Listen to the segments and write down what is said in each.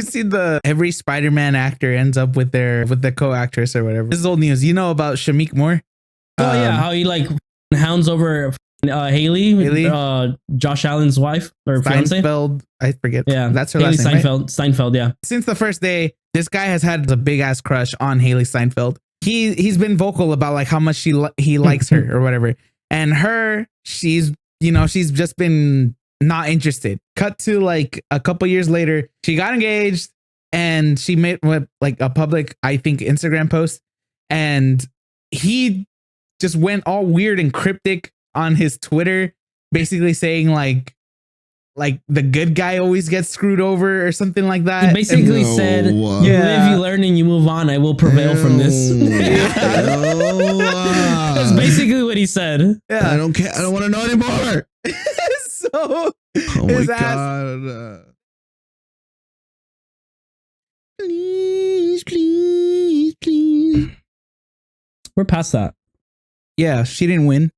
see the every Spider-Man actor ends up with the co-actress or whatever. This is old news. You know about Shamik Moore? Oh yeah, how he like hounds over Haley, Josh Allen's wife or fiance. Seinfeld, I forget. Yeah, that's her Haley last name. Seinfeld. Right? Seinfeld, yeah. Since the first day, this guy has had a big ass crush on Haley Seinfeld. He's been vocal about like how much he likes her or whatever, and she's just been not interested. Cut to like a couple years later, she got engaged and she made like a public, I think, Instagram post, and he just went all weird and cryptic on his Twitter, basically saying like the good guy always gets screwed over or something like that. He basically said, "You live, you learn, and you move on. I will prevail from this." That's basically what he said. Yeah, I don't care. I don't want to know anymore. So, oh my god! Please. We're past that. Yeah, she didn't win.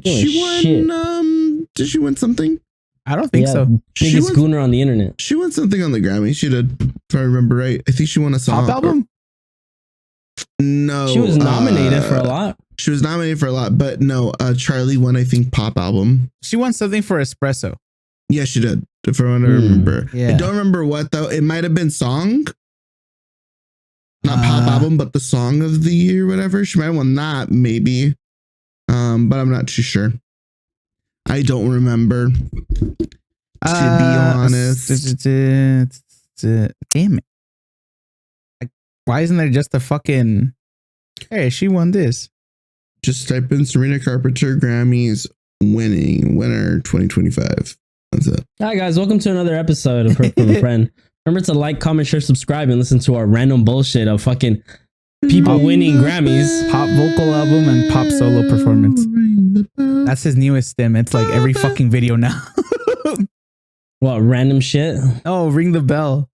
She won. Did she win something? I don't think so. Biggest schooner on the internet. She won something on the Grammy. She did, if I remember right. I think she won a song. Pop album? No. She was nominated for a lot. She was nominated for a lot, but no. Charlie won, I think, pop album. She won something for Espresso. Yeah, she did. If I want to remember. Yeah. I don't remember what though. It might have been song. Not pop album, but the song of the year, whatever. She might have won that, maybe. But I'm not too sure. I don't remember. To be honest. Damn it. Why isn't there just a fucking... Hey, she won this. Just type in Serena Carpenter Grammys winner 2025. That's it. Hi guys, welcome to another episode of Heard from a Friend. Remember to like, comment, share, subscribe, and listen to our random bullshit of fucking people winning Grammys. Pop vocal album and pop solo performance. That's his newest stem. It's like every fucking video now. What, random shit? Oh, ring the bell.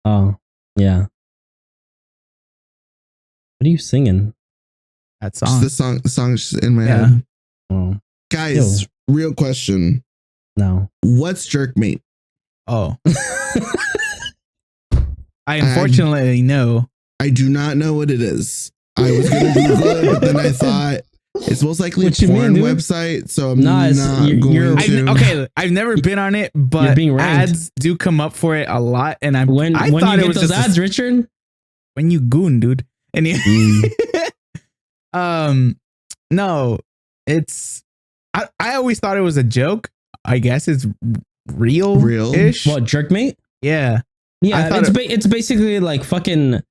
Oh, yeah. What are you singing? That song. The song's just in my head. Oh. Guys, real question. No. What's Jerkmate? Oh. I unfortunately know. I do not know what it is. I was going to Google it, but then I thought it's most likely a porn website, so I'm not going to. Okay, I've never been on it, but ads do come up for it a lot, and I thought it was those ads, Richard. When you goon, dude. And no, it's I always thought it was a joke. I guess it's real-ish. What, Jerkmate? Yeah. Yeah, it's basically like fucking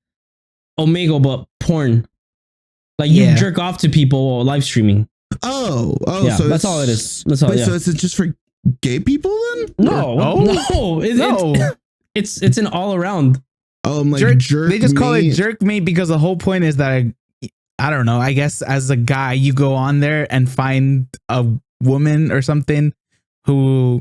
Omegle, but porn. Like you jerk off to people live streaming. Oh, yeah, so that's all it is. That's all. Wait, so is it just for gay people then? No. It's an all around. Oh, I'm like jerk. They just call it Jerkmate because the whole point is that I don't know. I guess as a guy, you go on there and find a woman or something who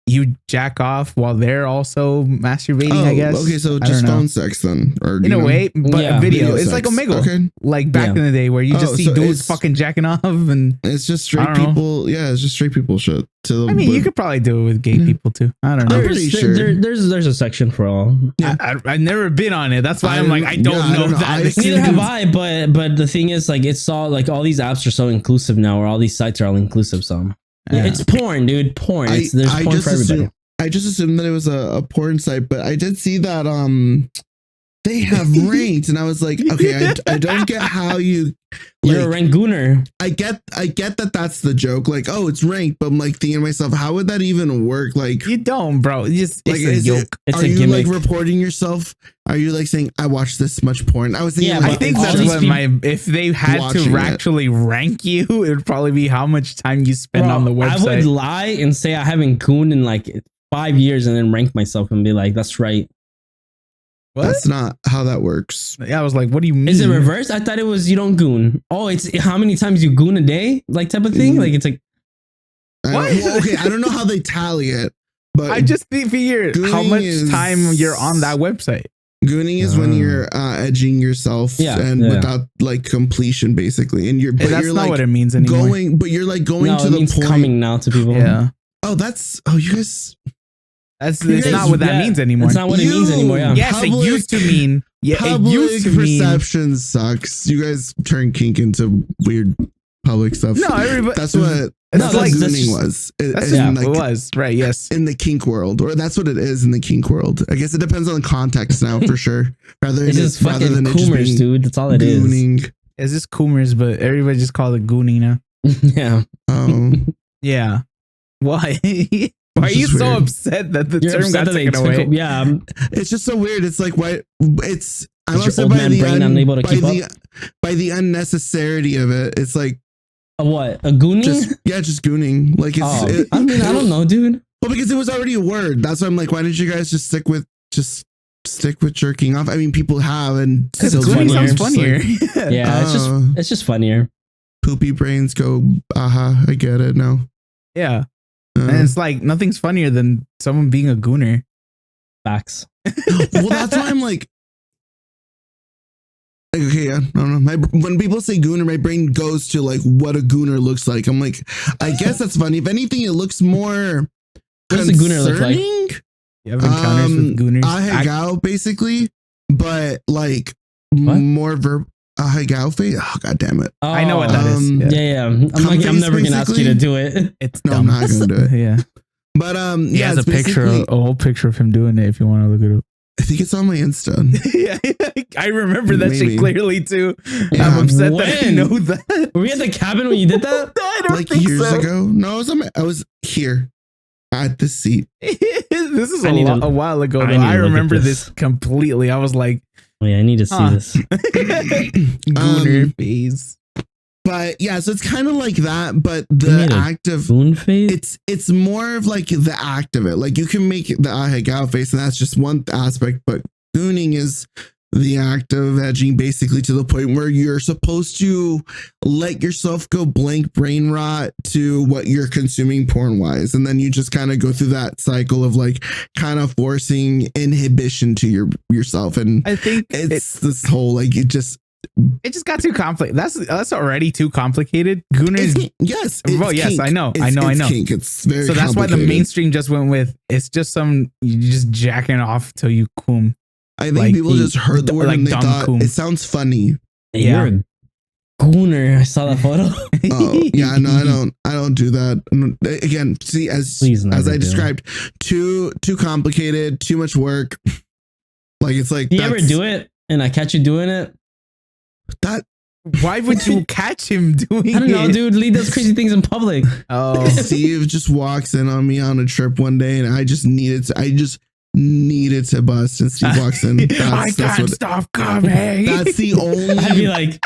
you jack off while they're also masturbating, I guess. Okay, so just phone sex then. Or, in a way, but video. It's like Omegle. Okay. Like back in the day where you just see dudes fucking jacking off and... It's just straight people. Yeah, it's just straight people shit. I mean, you could probably do it with gay people too. I don't know. I'm pretty sure. There's a section for all. Yeah. I've never been on it. That's why I'm like, I don't know that. Neither have I, but the thing is, like, it's all like all these apps are so inclusive now, or all these sites are all inclusive. So it's porn, dude. Porn. There's porn for everybody. I just assumed that it was a porn site, but I did see that they have ranked, and I was like, okay, I don't get how you're a Rangooner. I get that that's the joke. Like, oh, it's ranked, but I'm like thinking to myself, how would that even work? Like, you don't, bro. It's like, a joke. Are you gimmick. Like reporting yourself? Are you like saying I watched this much porn? I was thinking, I think that's what if they had to actually rank you, it would probably be how much time you spend on the website. I would lie and say I haven't gooned in like 5 years and then rank myself and be like, that's right. What? That's not how that works. Yeah, I was like, what do you mean? Is it reversed? I thought it was you don't goon. Oh, it's how many times you goon a day, like type of thing. Like it's like what? Okay, I don't know how they tally it, but I just figured how much time you're on that website. Gooning is when you're edging yourself without like completion, basically, and that's you're not like what it means anymore. But you're like going to the point. Coming now to people. Yeah. Oh, you guys. It's guys- not what that yeah, means anymore. It's not what it means anymore. Yeah. Yes, it used to mean. Yeah, it Public used to mean. perception sucks. You guys turn kink into weird public stuff. No, everybody. That's what That's like gooning was. That's in, it was right. Yes. in the kink world, or that's what it is in the kink world. I guess it depends on the context now, for sure. It's just fucking coomers, dude. That's all it is. gooning. It's just coomers, but everybody just call it gooning now. Yeah. Oh, Yeah. Why? Why are you just so weird. upset that the You're term upset got that they taken took away? it- Yeah. it's just so weird. It's like why it's. I'm Is your upset old by man the brain unable to keep by the unnecessarity of it. It's like A what? A goonie? just gooning. Like it's. Oh, It, I mean, I don't know, dude. Well, because it was already a word. That's why I'm like, why didn't you guys just stick with jerking off? I mean, people have, and Because still gooning do it. sounds Just funnier. like, Yeah, it's just funnier. poopy brains go. Aha, I get it now. Yeah. And it's like nothing's funnier than someone being a gooner. Facts. Well, that's why I'm like, okay, yeah, I don't know. When people say gooner, my brain goes to like what a gooner looks like. I'm like, I guess that's funny. If anything, it looks more. What does a gooner look like? concerning. You have encounters with gooners. Ahegao, basically, but like What? more ahegao face. Oh, god damn it. Oh, I know what that is. Um, Yeah. I'm Cum never face, gonna ask you to basically? do it. It's No, I'm dumb. not gonna do it. Yeah. But He yeah, has a it's picture, basically- a whole picture of him doing it if you want to look it up. I think it's on my Insta. Yeah, I remember that Maybe. shit clearly too. Yeah. I'm upset that I When? know that. Were we at the cabin when you did that? I don't Like think years so. ago. No, I was here at the seat. This is I need to- a while ago. I Though. need to I look at remember this. this completely. I was like, Oh, yeah, I need to see Huh. this. gooner phase. But yeah, so it's kind of like that, but You the made a act of Spoon face? it's more of like the act of it. Like you can make the ahegao face, and that's just one aspect, but gooning is the act of edging basically to the point where you're supposed to let yourself go blank brain rot to what you're consuming porn wise. And then you just kind of go through that cycle of like kind of forcing inhibition to yourself. And I think it's this whole like it just got too complicated. That's already too complicated. Gooners. yes. Well, yes, kink. I know. It's Kink. It's very So that's why the complicated. mainstream just went with it's just you just jacking off till you coom. I think like people just heard the word like and they dumb thought coom. it sounds funny. Yeah. You're a gooner. I saw that photo. Oh yeah, no, I don't do that. Again, see, as Please never I do. described, too complicated, too much work. Like it's like Do you ever do it and I catch you doing it? that. Why would you catch him doing I don't know, it? dude. Lee does crazy things in public. Oh, Steve just walks in on me on a trip one day, and I just needed to bust, and Steve walks in. I can't stop coming. That's the I'd be only. like,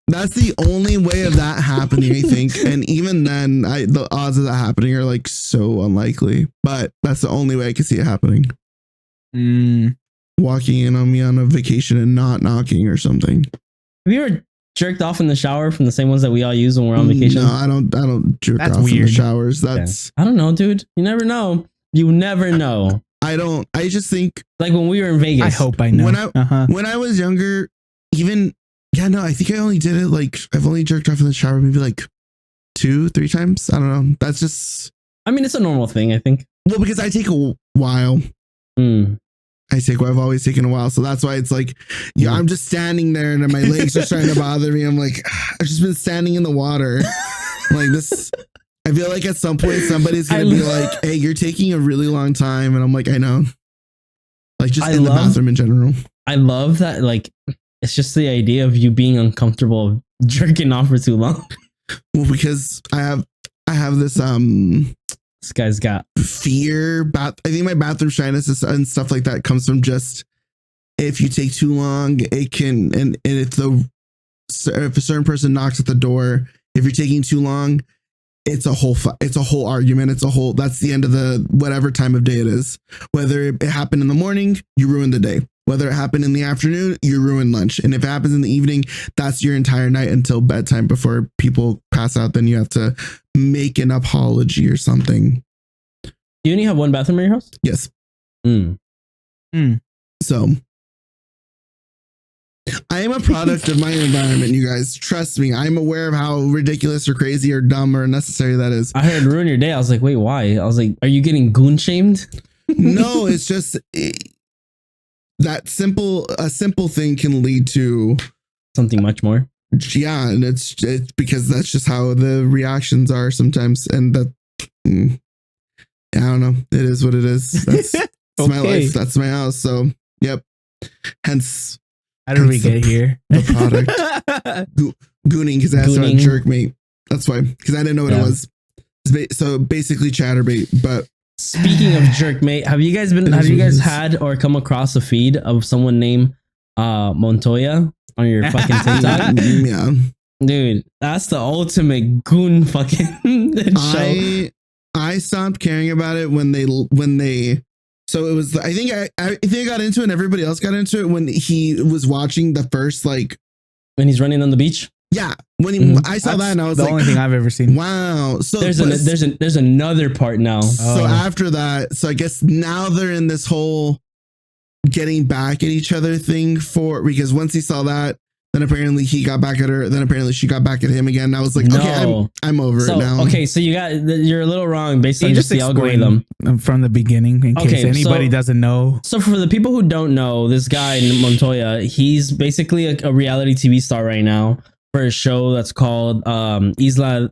That's the only way of that happening, I think. And even then, the odds of that happening are like so unlikely. But that's the only way I can see it happening. Mm. Walking in on me on a vacation and not knocking or something. have you ever jerked off in the shower from the same ones that we all use when we're on vacation? No, I don't jerk That's off in the weird. showers. That's I don't know, dude. You never know. You never know. I just think Like when we were in Vegas. I hope I know. when I was younger, even I think I only did it like I've only jerked off in the shower maybe like 2-3 times. I don't know. That's just I mean, it's a normal thing, I think. well because I take a while. Mm. I've always taken a while. So that's why it's like, yeah, I'm just standing there and my legs are starting to bother me. I'm like, I've just been standing in the water. Like this, I feel like at some point somebody's going to be like, hey, you're taking a really long time. And I'm like, I know. Like just in the bathroom in general. I love that. Like, it's just the idea of you being uncomfortable jerking off for too long. Well, because I have this, This guy's got fear. I think my bathroom shyness and stuff like that comes from just if you take too long, it can and if a certain person knocks at the door, if you're taking too long, it's a whole argument. That's the end of the whatever time of day it is. Whether it happened in the morning, you ruin the day. Whether it happened in the afternoon, you ruin lunch. And if it happens in the evening, that's your entire night until bedtime before people pass out. Then you have to make an apology or something. You only have one bathroom in your house? Yes. Mm. So I am a product of my environment, you guys. Trust me. I'm aware of how ridiculous or crazy or dumb or unnecessary that is. I heard ruin your day. I was like, wait, why? I was like, are you getting goon shamed? No, it's just that a simple thing can lead to something much more. Yeah, and it's because that's just how the reactions are sometimes, and that I don't know. It is what it is. That's my life. That's my house. So, yep. Hence, how did we get here? The product gooning his ass on a jerk mate. That's why, because I didn't know what it was. So basically, chatterbait. But speaking of jerk mate, have you guys had or come across a feed of someone named Montoya on your fucking TikTok? Yeah, dude, that's the ultimate goon fucking show. I stopped caring about it when they so it was, I think I got into it and everybody else got into it when he was watching the first, like when he's running on the beach. Yeah, when I saw that and I was the only thing I've ever seen. Wow. So there's another part now. So after that, so I guess now they're in this whole getting back at each other thing because once he saw that, then apparently he got back at her. Then apparently she got back at him again. And I was like, okay, I'm over it now. Okay, so you're a little wrong based on just the algorithm from the beginning in case anybody doesn't know. So for the people who don't know, this guy Montoya, he's basically a reality TV star right now for a show that's called Isla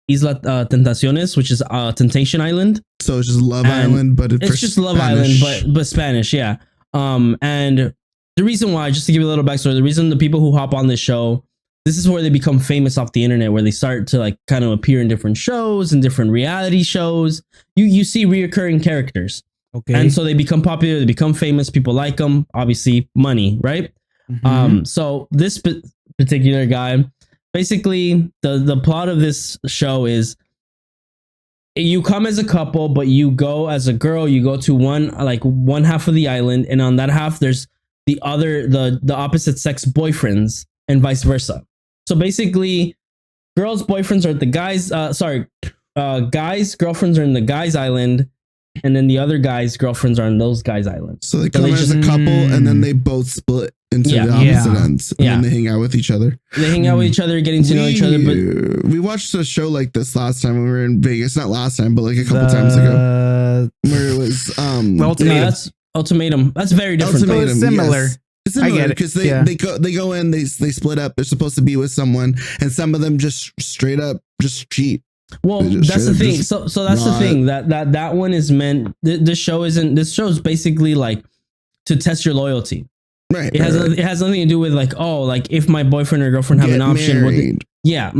Tentaciones, which is Temptation Island. So it's just Love Island, but it's just Love Island, but Spanish, yeah. And the reason why, just to give you a little backstory, the reason the people who hop on this show, this is where they become famous off the internet, where they start to like kind of appear in different shows and different reality shows. You see reoccurring characters. Okay. And so they become popular, they become famous, people like them, obviously money, right? Mm-hmm. So this particular guy, basically the plot of this show is you come as a couple, but you go as a girl, you go to one half of the island, and on that half there's the opposite sex boyfriends and vice versa. So basically girls' boyfriends are at the guys, guys' girlfriends are in the guys' island, and then the other guys' girlfriends are on those guys' islands. So they come as a couple and then they both split into the opposite ends. And then they hang out with each other. They hang out with each other, getting to know each other. But we watched a show like this last time when we were in Vegas. Not last time, but like a couple times ago. Where it was Ultimatum. That's very different. Ultimatum, it's similar. Yes. It's similar because they go in, they split up. They're supposed to be with someone, and some of them just straight up just cheat. Well, that's the thing. So that's the thing that one is meant. This show is basically like to test your loyalty. Right. It has nothing to do with like, oh, like if my boyfriend or girlfriend have an option. Right. Yeah.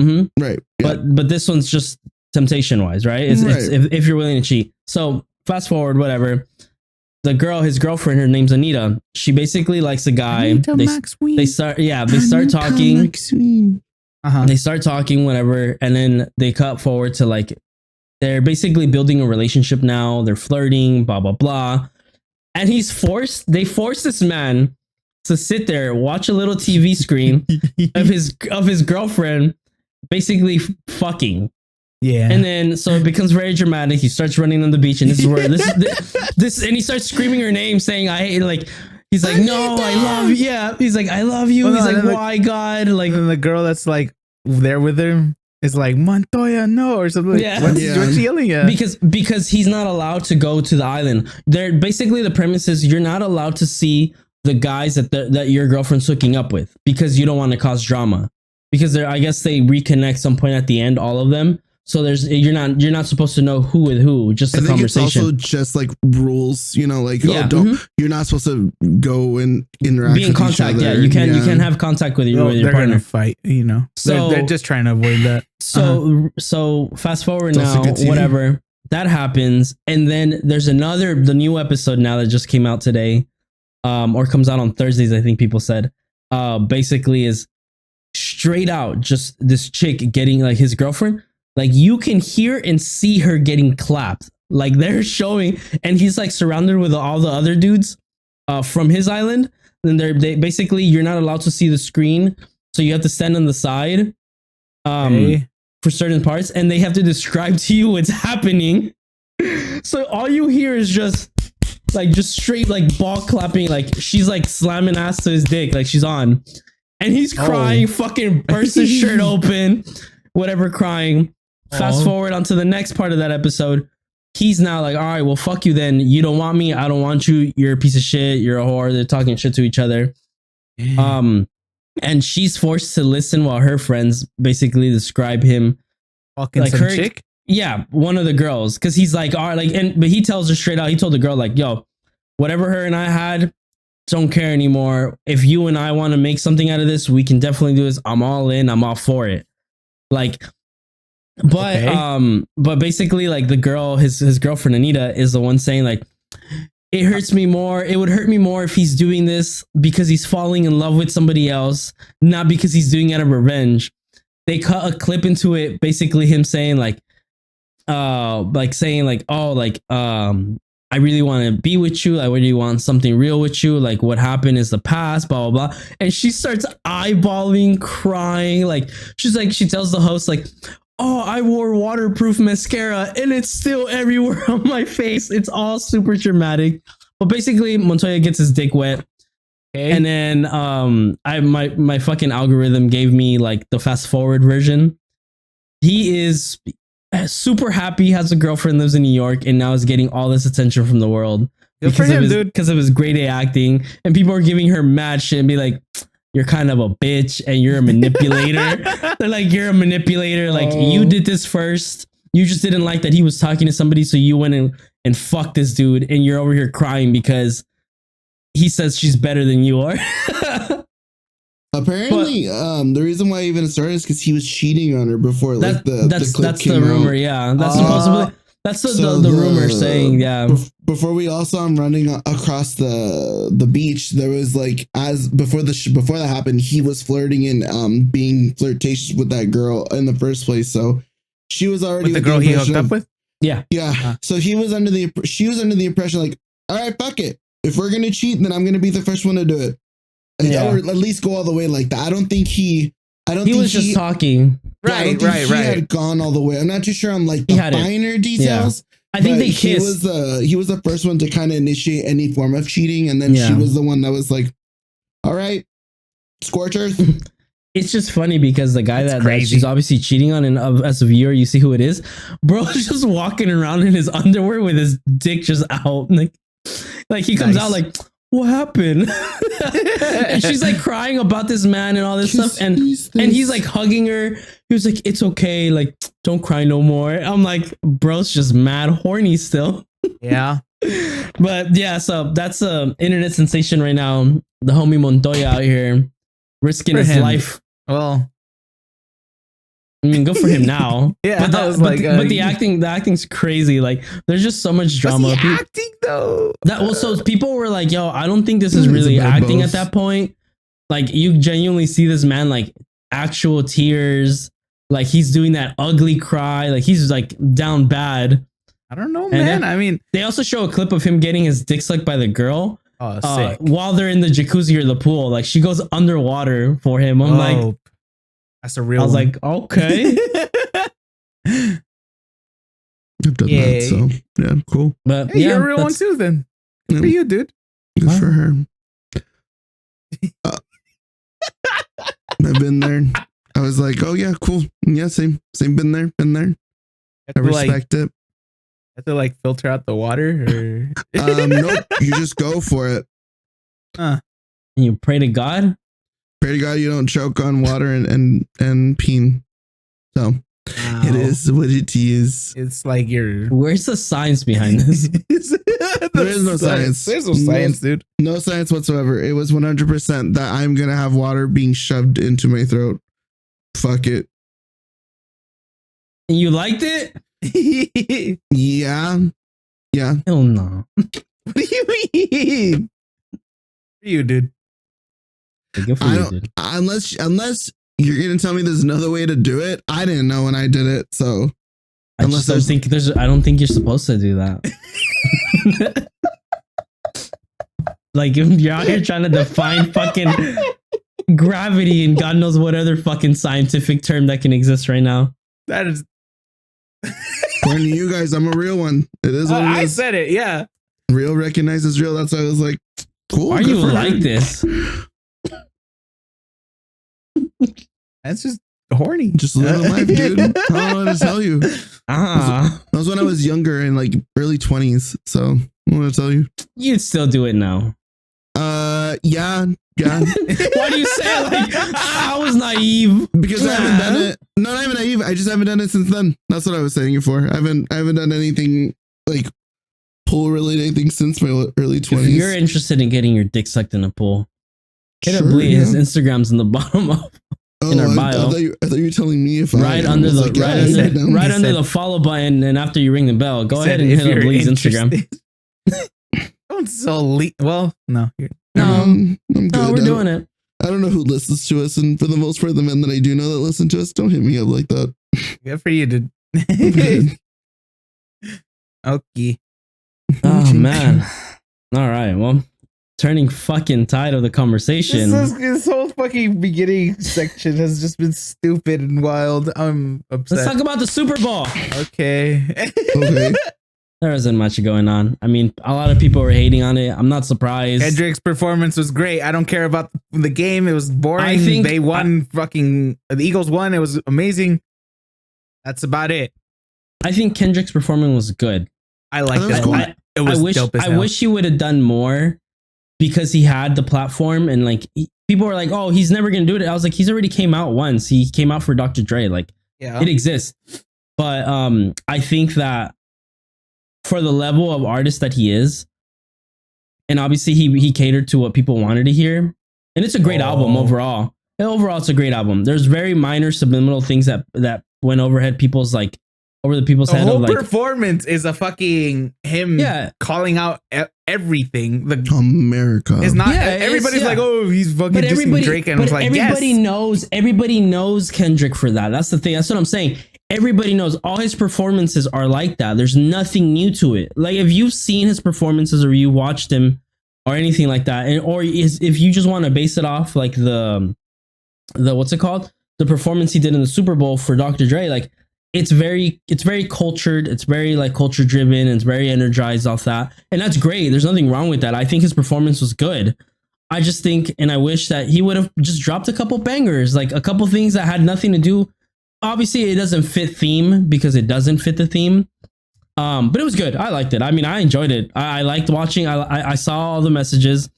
But this one's just temptation wise, right? It's if you're willing to cheat. So fast forward, whatever. His girlfriend, her name's Anita. She basically likes a guy. They start talking. They start talking, whatever, and then they cut forward to like they're basically building a relationship now. They're flirting, blah blah blah, and they force this man to sit there, watch a little TV screen of his girlfriend, basically fucking. Yeah, and then so it becomes very dramatic. He starts running on the beach, and this is where this and he starts screaming her name, saying, "I hate," like. He's like, no, I love you. Yeah. He's like, I love you. He's like, why, God? Like, and the girl that's like there with him is like, Montoya, no, or something. Yeah. What's she yelling at? Because he's not allowed to go to the island. They're basically the premise is you're not allowed to see the guys that your girlfriend's hooking up with because you don't want to cause drama. Because I guess they reconnect some point at the end, all of them. So you're not supposed to know who with who, just a conversation. It's also just like rules, like you're not supposed to go and interact. Be in contact, yeah. You can't have contact with your they're partner. Gonna fight, So they're just trying to avoid that. So fast forward now, whatever that happens, and then there's the new episode now that just came out today, or comes out on Thursdays. I think people said, basically is straight out just this chick getting like his girlfriend. Like you can hear and see her getting clapped. Like they're showing, and he's like surrounded with all the other dudes from his island. And they basically you're not allowed to see the screen, so you have to stand on the side for certain parts, and they have to describe to you what's happening. So all you hear is just straight like ball clapping, like she's like slamming ass to his dick, like she's on, and he's crying, fucking bursts his shirt open, whatever, crying. Fast forward onto the next part of that episode. he's now like, all right, well, fuck you then. You don't want me. I don't want you. You're a piece of shit. You're a whore. They're talking shit to each other. And she's forced to listen while her friends basically describe him. Fucking like some chick? Yeah, one of the girls. Cause he's like, all right, like, but he tells her straight out, he told the girl, like, yo, whatever her and I had, don't care anymore. If you and I want to make something out of this, we can definitely do this. I'm all in. I'm all for it. Like, but basically, like the girl, his girlfriend Anita is the one saying like, it hurts me more. It would hurt me more if he's doing this because he's falling in love with somebody else, not because he's doing it out of revenge. They cut a clip into it, basically him saying like I really want to be with you. I really want something real with you. Like what happened is the past, blah, blah, blah. And she starts eyeballing, crying. Like she's like, she tells the host like, oh, I wore waterproof mascara and it's still everywhere on my face. It's all super dramatic. But basically Montoya gets his dick wet. Okay. And then my fucking algorithm gave me like the fast forward version. He is super happy, has a girlfriend, lives in New York, and now is getting all this attention from the world. Good for him, dude. Because of his grade A acting. And people are giving her mad shit and be like, you're kind of a bitch and you're a manipulator. They're like, you're a manipulator. Like you did this first. You just didn't like that he was talking to somebody. So you went and fucked this dude. And you're over here crying because he says she's better than you are. Apparently, the reason why he even started is because he was cheating on her before. Like that's the rumor. Out. Yeah, that's supposedly. That's the rumor saying, yeah. Before we all saw him running across the beach, there was like before that happened, he was flirting and being flirtatious with that girl in the first place. So she was already with the girl he hooked up with. Yeah. So she was under the impression like, all right, fuck it. If we're gonna cheat, then I'm gonna be the first one to do it. Or at least go all the way like that. I don't think he was just talking. Right. He had gone all the way. I'm not too sure on like the finer details. Yeah. I think they kissed. He was the first one to kind of initiate any form of cheating, and then she was the one that was like, "All right, scorch earth." It's just funny because the guy that she's obviously cheating on, and as a viewer, you see who it is. Bro's just walking around in his underwear with his dick just out, like he comes out like, what happened? And she's like crying about this man and all this stuff, and he's like hugging her. He was like, it's okay, like don't cry no more. I'm like, bro's just mad horny still. Yeah. But yeah, so that's a internet sensation right now. The homie Montoya out here risking his life. Well, I mean, good for him now. Yeah, but the acting's crazy. Like, there's just so much drama. What's he acting though? So people were like, "Yo, I don't think this is really acting at that point." Like, you genuinely see this man like actual tears. Like he's doing that ugly cry. Like he's like down bad. I don't know, man. I mean, they also show a clip of him getting his dick sucked by the girl. Oh, sick. While they're in the jacuzzi or the pool. Like she goes underwater for him. I'm like, that's a real. I was like, okay. I've done that, so yeah, cool. But hey, you're a real one too, then. Good for you, dude. Good for her. I've been there. I was like, oh yeah, cool. Yeah, same. Been there. I respect it. Have to like filter out the water, or nope. You just go for it. You pray to God. Pray to God you don't choke on water and peen. So it is what it is. It's like where's the science behind this? There is no science. There's no science, dude. No science whatsoever. It was 100% that I'm gonna have water being shoved into my throat. Fuck it. You liked it? Yeah. Hell no. What do you mean? You, dude. Unless you're gonna tell me there's another way to do it. I didn't know when I did it, so I don't think you're supposed to do that. Like if you're out here trying to define fucking gravity and God knows what other fucking scientific term that can exist right now. That is according to you guys, I'm a real one. It is what it is. I said it, yeah. Real recognizes real. That's why I was like, cool. Why are you like this? That's just horny. Just living life, dude. I don't know what to tell you. That was when I was younger in like early 20s. So I want to tell you. You'd still do it now. Yeah. Why do you say it like I was naive? Because I haven't done it. No, not even naive. I just haven't done it since then. That's what I was saying it for. I haven't done anything like pool related thing since my early 20s. If you're interested in getting your dick sucked in a pool, hit up Bday. His Instagram's in the bottom of in our bio. I thought you were telling me if right under the follow button, and after you ring the bell, go ahead and hit up Bday's Instagram. Don't so well, no. I'm good. No, we're doing it. I don't know who listens to us, and for the most part, the men that I do know that listen to us don't hit me up like that. Good for you, dude. Okay. Oh man. All right. Well, turning fucking tide of the conversation. This whole fucking beginning section has just been stupid and wild. I'm upset. Let's talk about the Super Bowl. Okay. There isn't much going on. I mean, a lot of people were hating on it. I'm not surprised. Kendrick's performance was great. I don't care about the game. It was boring. I think they won. The Eagles won. It was amazing. That's about it. I think Kendrick's performance was good. I like that. Cool. It was dope as hell. I wish he would have done more because he had the platform and like people were like, "Oh, he's never gonna do it." I was like, "He's already came out once. He came out for Dr. Dre. Like, it exists." But I think that for the level of artist that he is, and obviously he catered to what people wanted to hear, and it's a great album overall. Overall, it's a great album. There's very minor subliminal things that went over people's head. The whole performance is a fucking him calling out everything. The America is not. Everybody's like, oh, he's fucking dissing Drake, and it's like, everybody knows Kendrick for that. That's the thing. That's what I'm saying. Everybody knows all his performances are like that. There's nothing new to it. Like if you've seen his performances or you watched him or anything like that, if you just want to base it off like the what's it called? The performance he did in the Super Bowl for Dr. Dre, like it's very cultured. It's very like culture driven. And it's very energized off that. And that's great. There's nothing wrong with that. I think his performance was good. I just think, and I wish that he would have just dropped a couple bangers, like a couple things that had nothing to do. Obviously it doesn't fit theme because it doesn't fit the theme. But it was good. I liked it. I mean, I enjoyed it. I liked watching. I saw all the messages.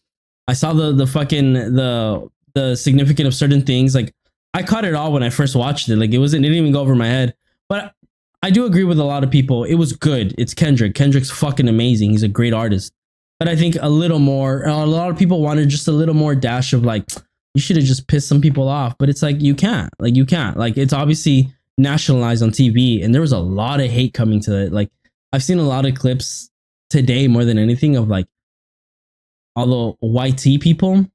I saw the fucking the significance of certain things. Like I caught it all when I first watched it. Like it didn't even go over my head. But I do agree with a lot of people. It was good. It's Kendrick. Kendrick's fucking amazing. He's a great artist. But I think a lot of people wanted just a little more dash of like, you should have just pissed some people off. But it's like, you can't. Like it's obviously nationalized on TV. And there was a lot of hate coming to it. Like I've seen a lot of clips today more than anything of like all the YT people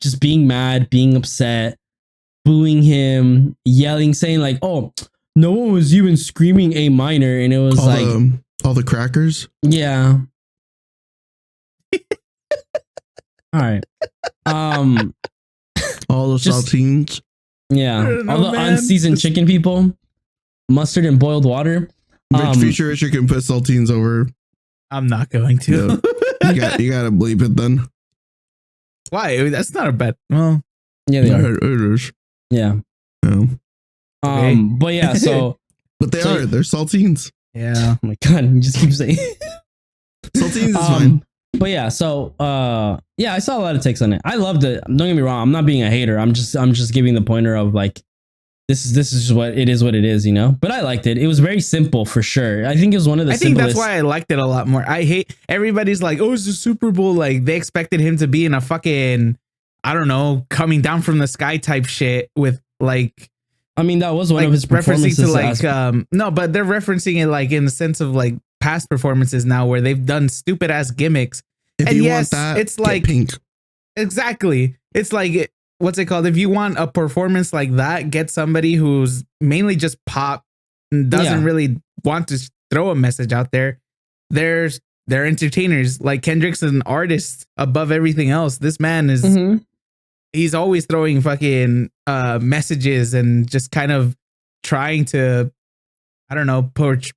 just being mad, being upset, booing him, yelling, saying like, "Oh, no one was even screaming A minor," and it was all the crackers. Yeah. All right. All the saltines. Yeah. All the unseasoned chicken people, mustard and boiled water. Future Richard can put saltines over. I'm not going to. Yeah. you gotta bleep it then. Why? That's not a bad. Well, yeah, they are. It is. Yeah. Okay. But yeah, so but they're saltines. Yeah. Oh my god, you just keep saying saltines is fine. But yeah, so I saw a lot of takes on it. I loved it. Don't get me wrong, I'm not being a hater. I'm just giving the pointer of like this is just what it is, you know? But I liked it. It was very simple for sure. I think it was one of the simplest. That's why I liked it a lot more. I hate everybody's like, oh, it's the Super Bowl. Like they expected him to be in a fucking, I don't know, coming down from the sky type shit with like, I mean, that was one of his performances. Referencing to like, no, but they're referencing it like in the sense of like past performances now where they've done stupid ass gimmicks. If you want that, it's like pink. Exactly. It's like, what's it called? If you want a performance like that, get somebody who's mainly just pop and doesn't really want to throw a message out there. They're entertainers. Like Kendrick's an artist above everything else. This man is, he's always throwing fucking messages and just kind of trying to, I don't know,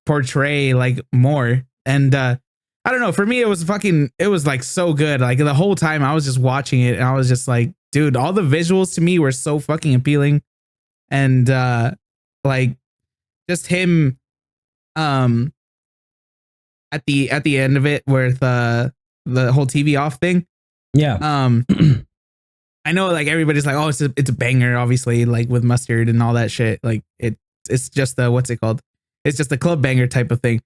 portray like more. And I don't know. For me, it was like so good. Like the whole time I was just watching it and I was just like, dude, all the visuals to me were so fucking appealing. And like just him at the end of it with the whole TV off thing. Yeah. I know like everybody's like, oh, it's a banger, obviously, like with mustard and all that shit. Like it's just a what's it called? It's just a club banger type of thing.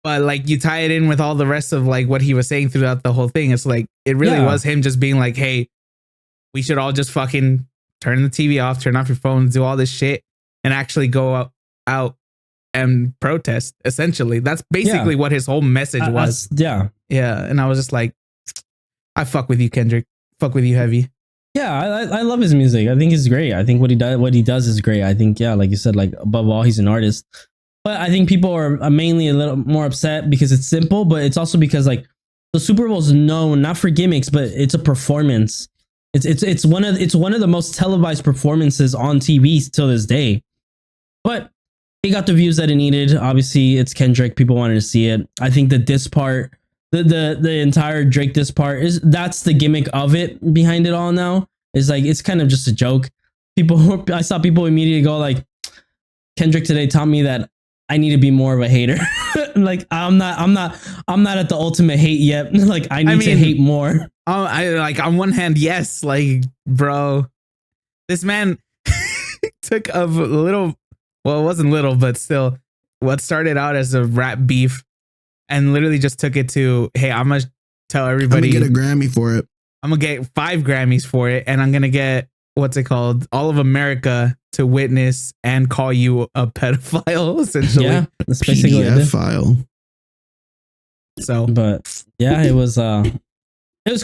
But like you tie it in with all the rest of like what he was saying throughout the whole thing. It's like it really was him just being like, hey, we should all just fucking turn the TV off, turn off your phones, do all this shit, and actually go out and protest. Essentially, that's basically what his whole message was. Yeah. And I was just like, I fuck with you, Kendrick. Fuck with you, heavy. Yeah, I love his music. I think he's great. I think what he does is great. I think like you said, like above all, he's an artist. But I think people are mainly a little more upset because it's simple, but it's also because like the Super Bowl is known not for gimmicks, but it's a performance. It's one of the most televised performances on TV till this day. But it got the views that it needed. Obviously, it's Kendrick. People wanted to see it. I think the diss part, the entire Drake diss part that's the gimmick of it behind it all now. Is like it's kind of just a joke. I saw people immediately go like, Kendrick today taught me that I need to be more of a hater. Like I'm not at the ultimate hate yet. Like I mean, to hate more. I like on one hand, yes, like bro, this man took a little, well, it wasn't little, but still what started out as a rap beef and literally just took it to, hey, I'm gonna tell everybody, I'm gonna get a Grammy for it. I'm gonna get 5 Grammys for it, and I'm gonna get what's it called, all of America to witness and call you a pedophile, essentially. Yeah, that's basically PDF file. So, but yeah, it was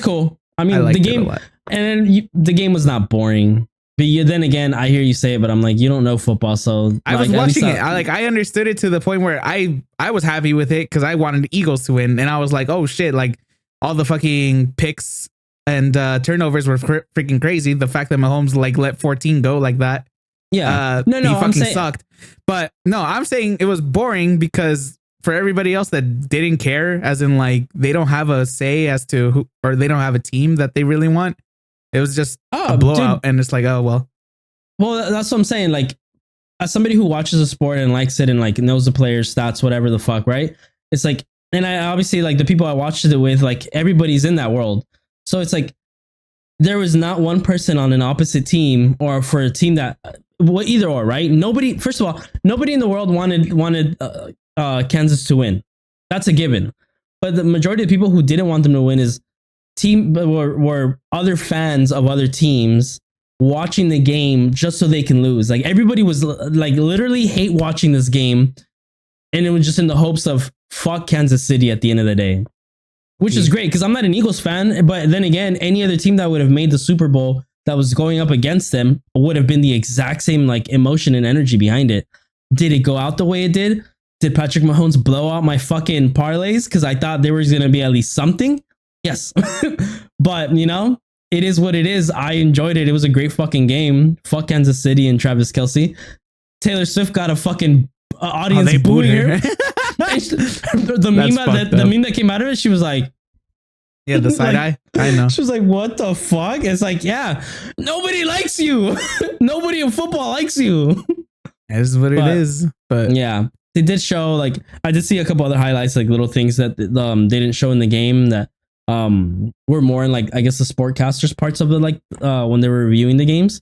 cool. I mean, the game, and the game was not boring. But then again, I hear you say it, but I'm like, you don't know football, so I was watching it. I understood it to the point where I was happy with it because I wanted the Eagles to win, and I was like, oh shit, like all the fucking picks and turnovers were freaking crazy. The fact that Mahomes like let 14 go like that. Yeah. He fucking sucked. But no, I'm saying it was boring because for everybody else that didn't care, as in like they don't have a say as to who, or they don't have a team that they really want. It was just a blowout, and it's like, oh well. Well, that's what I'm saying. Like, as somebody who watches a sport and likes it and like knows the players' stats, whatever the fuck, right? It's like, and I obviously like the people I watched it with, like everybody's in that world. So it's like there was not one person on an opposite team or for a team that, well, either or, right? Nobody. First of all, nobody in the world wanted Kansas to win. That's a given. But the majority of the people who didn't want them to win were other fans of other teams watching the game just so they can lose. Like everybody was like literally hate watching this game, and it was just in the hopes of fuck Kansas City at the end of the day, which is great because I'm not an Eagles fan. But then again, any other team that would have made the Super Bowl that was going up against them would have been the exact same like emotion and energy behind it. Did it go out the way it did? Did Patrick Mahomes blow out my fucking parlays because I thought there was going to be at least something? Yes. But, you know, it is what it is. I enjoyed it. It was a great fucking game. Fuck Kansas City and Travis Kelce. Taylor Swift got a fucking audience booing her. The meme that came out of it, she was like, yeah, the side eye. I know. She was like, what the fuck? It's like, yeah, nobody likes you. Nobody in football likes you. It is what it is. But yeah, they did show, like, I did see a couple other highlights, like little things that they didn't show in the game that were more in, like, I guess the sportcasters parts of it, like when they were reviewing the games.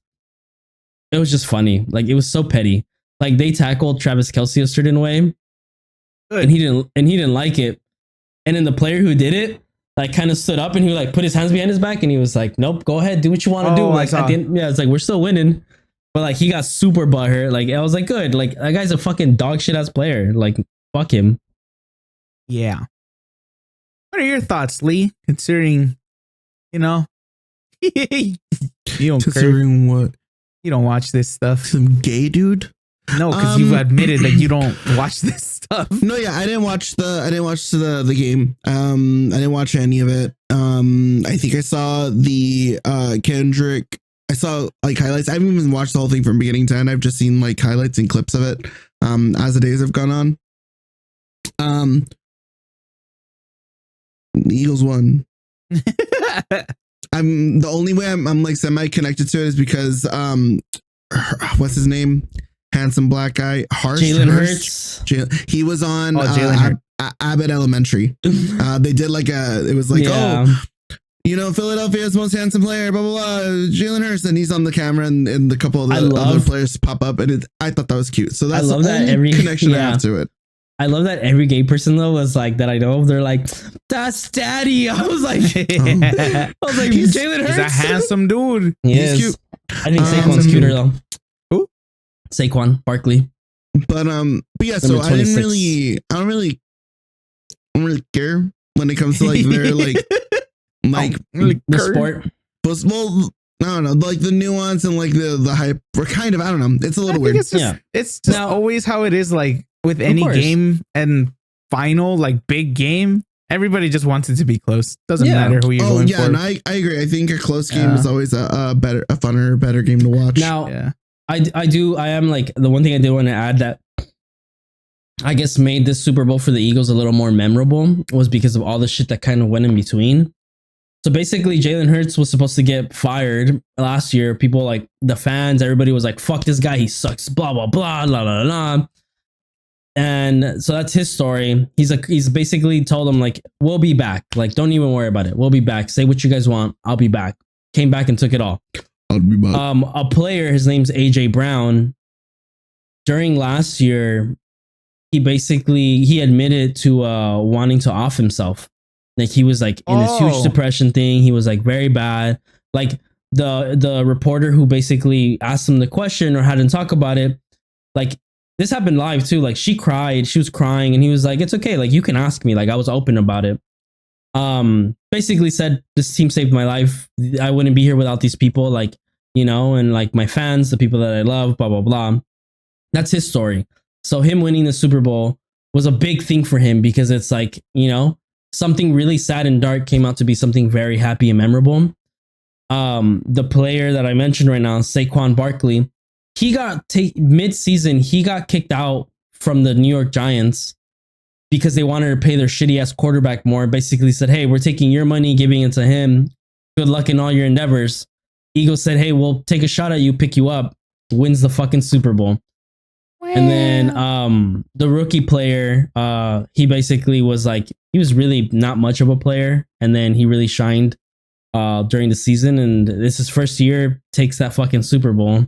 It was just funny. Like, it was so petty. Like, they tackled Travis Kelce a certain way. Good. And he didn't like it. And then the player who did it, like, kind of stood up and he like put his hands behind his back and he was like, nope, go ahead, do what you want to do. Like, at the end, yeah, it's like, we're still winning. But like, he got super butthurt. Like, I was like, good. Like, that guy's a fucking dog shit ass player. Like, fuck him. Yeah. What are your thoughts, Lee? Considering, you know, you don't considering what? You don't watch this stuff. Some gay dude? No, because you've admitted that you don't watch this stuff. No, yeah, I didn't watch the game. I didn't watch any of it. I think I saw the Kendrick. I saw like highlights. I haven't even watched the whole thing from beginning to end. I've just seen like highlights and clips of it as the days have gone on. The Eagles won. I'm the only way I'm like semi connected to it is because what's his name? Handsome black guy, Jalen Hurts. He was on Abbott Elementary. They did like it was like, Philadelphia's most handsome player, blah blah blah, Jalen Hurts, and he's on the camera, and the couple of the other players pop up, and I thought that was cute. So that's the only connection I have to it. I love that every gay person though was like that I know of. They're like, "That's Daddy." I was like, Jalen Hurts. He's a handsome dude. He's cute. I think Saquon's cuter though. Who? Saquon Barkley. But yeah. So I don't really care when it comes to like their like the sport. Well, I don't know, like the nuance and like the hype. We're kind of, I don't know. It's a little weird. It's just always how it is. Like with any game and final, like big game, everybody just wants it to be close. Doesn't matter who you're going for. And I agree. I think a close game is always a better game to watch. Now, I am like, the one thing I do want to add that I guess made this Super Bowl for the Eagles a little more memorable was because of all the shit that kind of went in between. So basically, Jalen Hurts was supposed to get fired last year. People like the fans, everybody was like, "Fuck this guy, he sucks." Blah blah blah, la la la. And so that's his story. He's basically told them like, "We'll be back. Like, don't even worry about it. We'll be back. Say what you guys want. I'll be back." Came back and took it all. I'll be back. A player, his name's AJ Brown. During last year, he admitted to wanting to off himself. Like he was like in this huge depression thing. He was like very bad. Like the reporter who basically asked him the question or had him talk about it, like this happened live too. Like she was crying, and he was like, "It's okay. Like you can ask me." Like I was open about it. Basically said this team saved my life. I wouldn't be here without these people. Like, and like my fans, the people that I love, blah blah blah. That's his story. So him winning the Super Bowl was a big thing for him because it's like, something really sad and dark came out to be something very happy and memorable. The player that I mentioned right now, Saquon Barkley, he got mid-season, he got kicked out from the New York Giants because they wanted to pay their shitty ass quarterback more. Basically said, "Hey, we're taking your money, giving it to him. Good luck in all your endeavors." Eagles said, "Hey, we'll take a shot at you, pick you up." Wins the fucking Super Bowl. And then the rookie player, he basically was like, he was really not much of a player. And then he really shined during the season. And this is his first year, takes that fucking Super Bowl.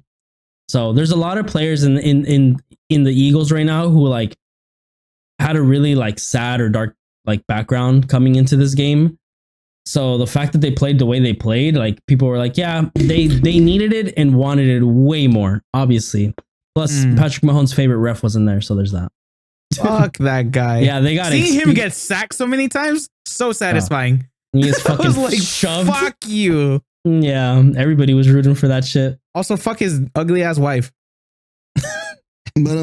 So there's a lot of players in the Eagles right now who like had a really like sad or dark like background coming into this game. So the fact that they played the way they played, like people were like, yeah, they needed it and wanted it way more, obviously. Plus, Patrick Mahomes' favorite ref was in there, so there's that. Fuck that guy. Yeah, they got seeing him get sacked so many times, so satisfying. He is fucking like, shoved. Fuck you. Yeah, everybody was rooting for that shit. Also, fuck his ugly ass wife. But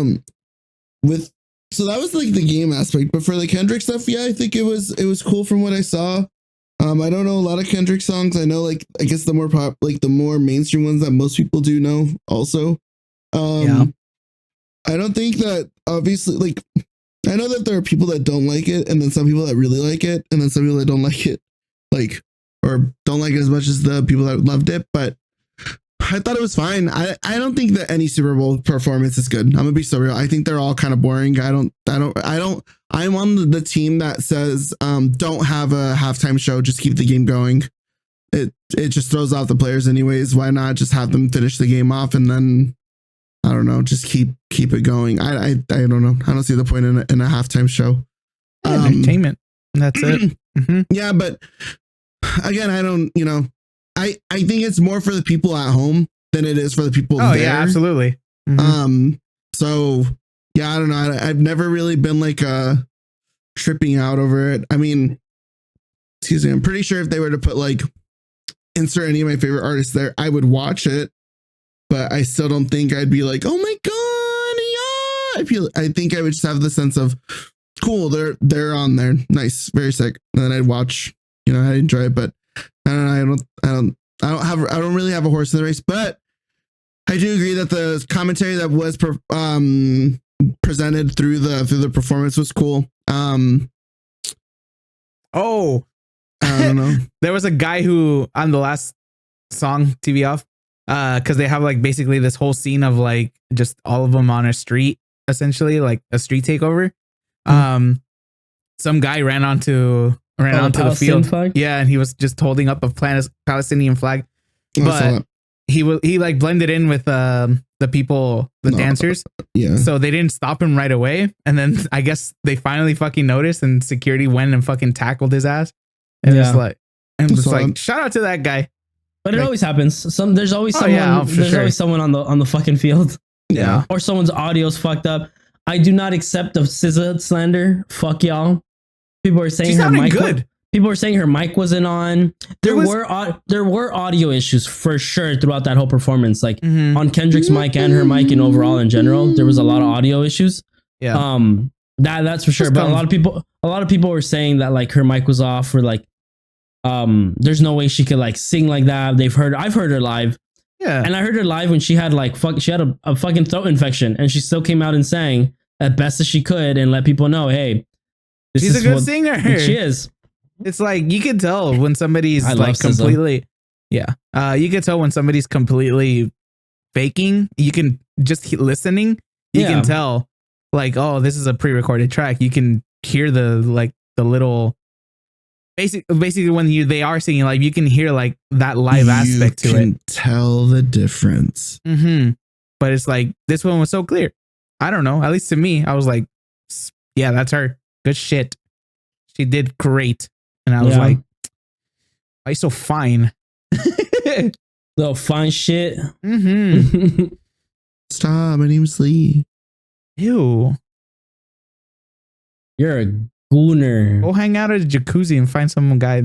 so that was like the game aspect. But for the Kendrick stuff, yeah, I think it was cool from what I saw. I don't know a lot of Kendrick songs. I know like I guess the more mainstream ones that most people do know also. I don't think that obviously like I know that there are people that don't like it, and then some people that really like it, and then some people that don't like it, like or don't like it as much as the people that loved it. But I thought it was fine. I don't think that any Super Bowl performance is good. I'm gonna be so real. I think they're all kind of boring. I'm on the team that says don't have a halftime show, just keep the game going. It just throws off the players anyways. Why not just have them finish the game off and then I don't know, just keep it going. I don't know. I don't see the point in a halftime show. Entertainment. That's it. Mm-hmm. Yeah, but again, I don't, I think it's more for the people at home than it is for the people there. Yeah, absolutely. Mm-hmm. So yeah, I don't know. I've never really been like tripping out over it. I mean, excuse me, I'm pretty sure if they were to put like insert any of my favorite artists there, I would watch it. But I still don't think I'd be like, oh my god, yeah. I think I would just have the sense of cool, they're on there. Nice, very sick. And then I'd watch, I'd enjoy it, but I don't really have a horse in the race, but I do agree that the commentary that was presented through the performance was cool. I don't know. There was a guy who on the last song TV off, because they have like basically this whole scene of like just all of them on a street, essentially like a street takeover. Some guy ran onto the field. Flag? Yeah, and he was just holding up a Palestinian flag, but he like blended in with the people, dancers. Yeah. So they didn't stop him right away, and then I guess they finally fucking noticed, and security went and fucking tackled his ass. And it's like, shout out to that guy. But it always happens. There's always someone. Always someone on the fucking field. Yeah. Or someone's audio's fucked up. I do not accept the SZA slander. Fuck y'all. People are saying her mic. People are saying her mic wasn't on. There were audio issues for sure throughout that whole performance. Like on Kendrick's mic and her mic and overall in general, there was a lot of audio issues. Yeah. That's for sure. But a lot of people were saying that like her mic was off, or like there's no way she could like sing like that. I've heard her live. Yeah. And I heard her live when she had like she had a fucking throat infection, and she still came out and sang as best as she could and let people know, hey, she's a good singer. She is. It's like you can tell when somebody's like completely you can tell when somebody's completely faking. You can just keep listening. You can tell like, oh, this is a pre-recorded track. You can hear the little basically when they are singing live, you can hear like that live aspect to it. You can tell the difference. But it's like this one was so clear. I don't know. At least to me, I was like, yeah, that's her. Good shit. She did great. And I was like, why are you so fine? Little fine shit. Stop. My name's Lee. Ew. You're a gooner. Go hang out at a jacuzzi and find some guy.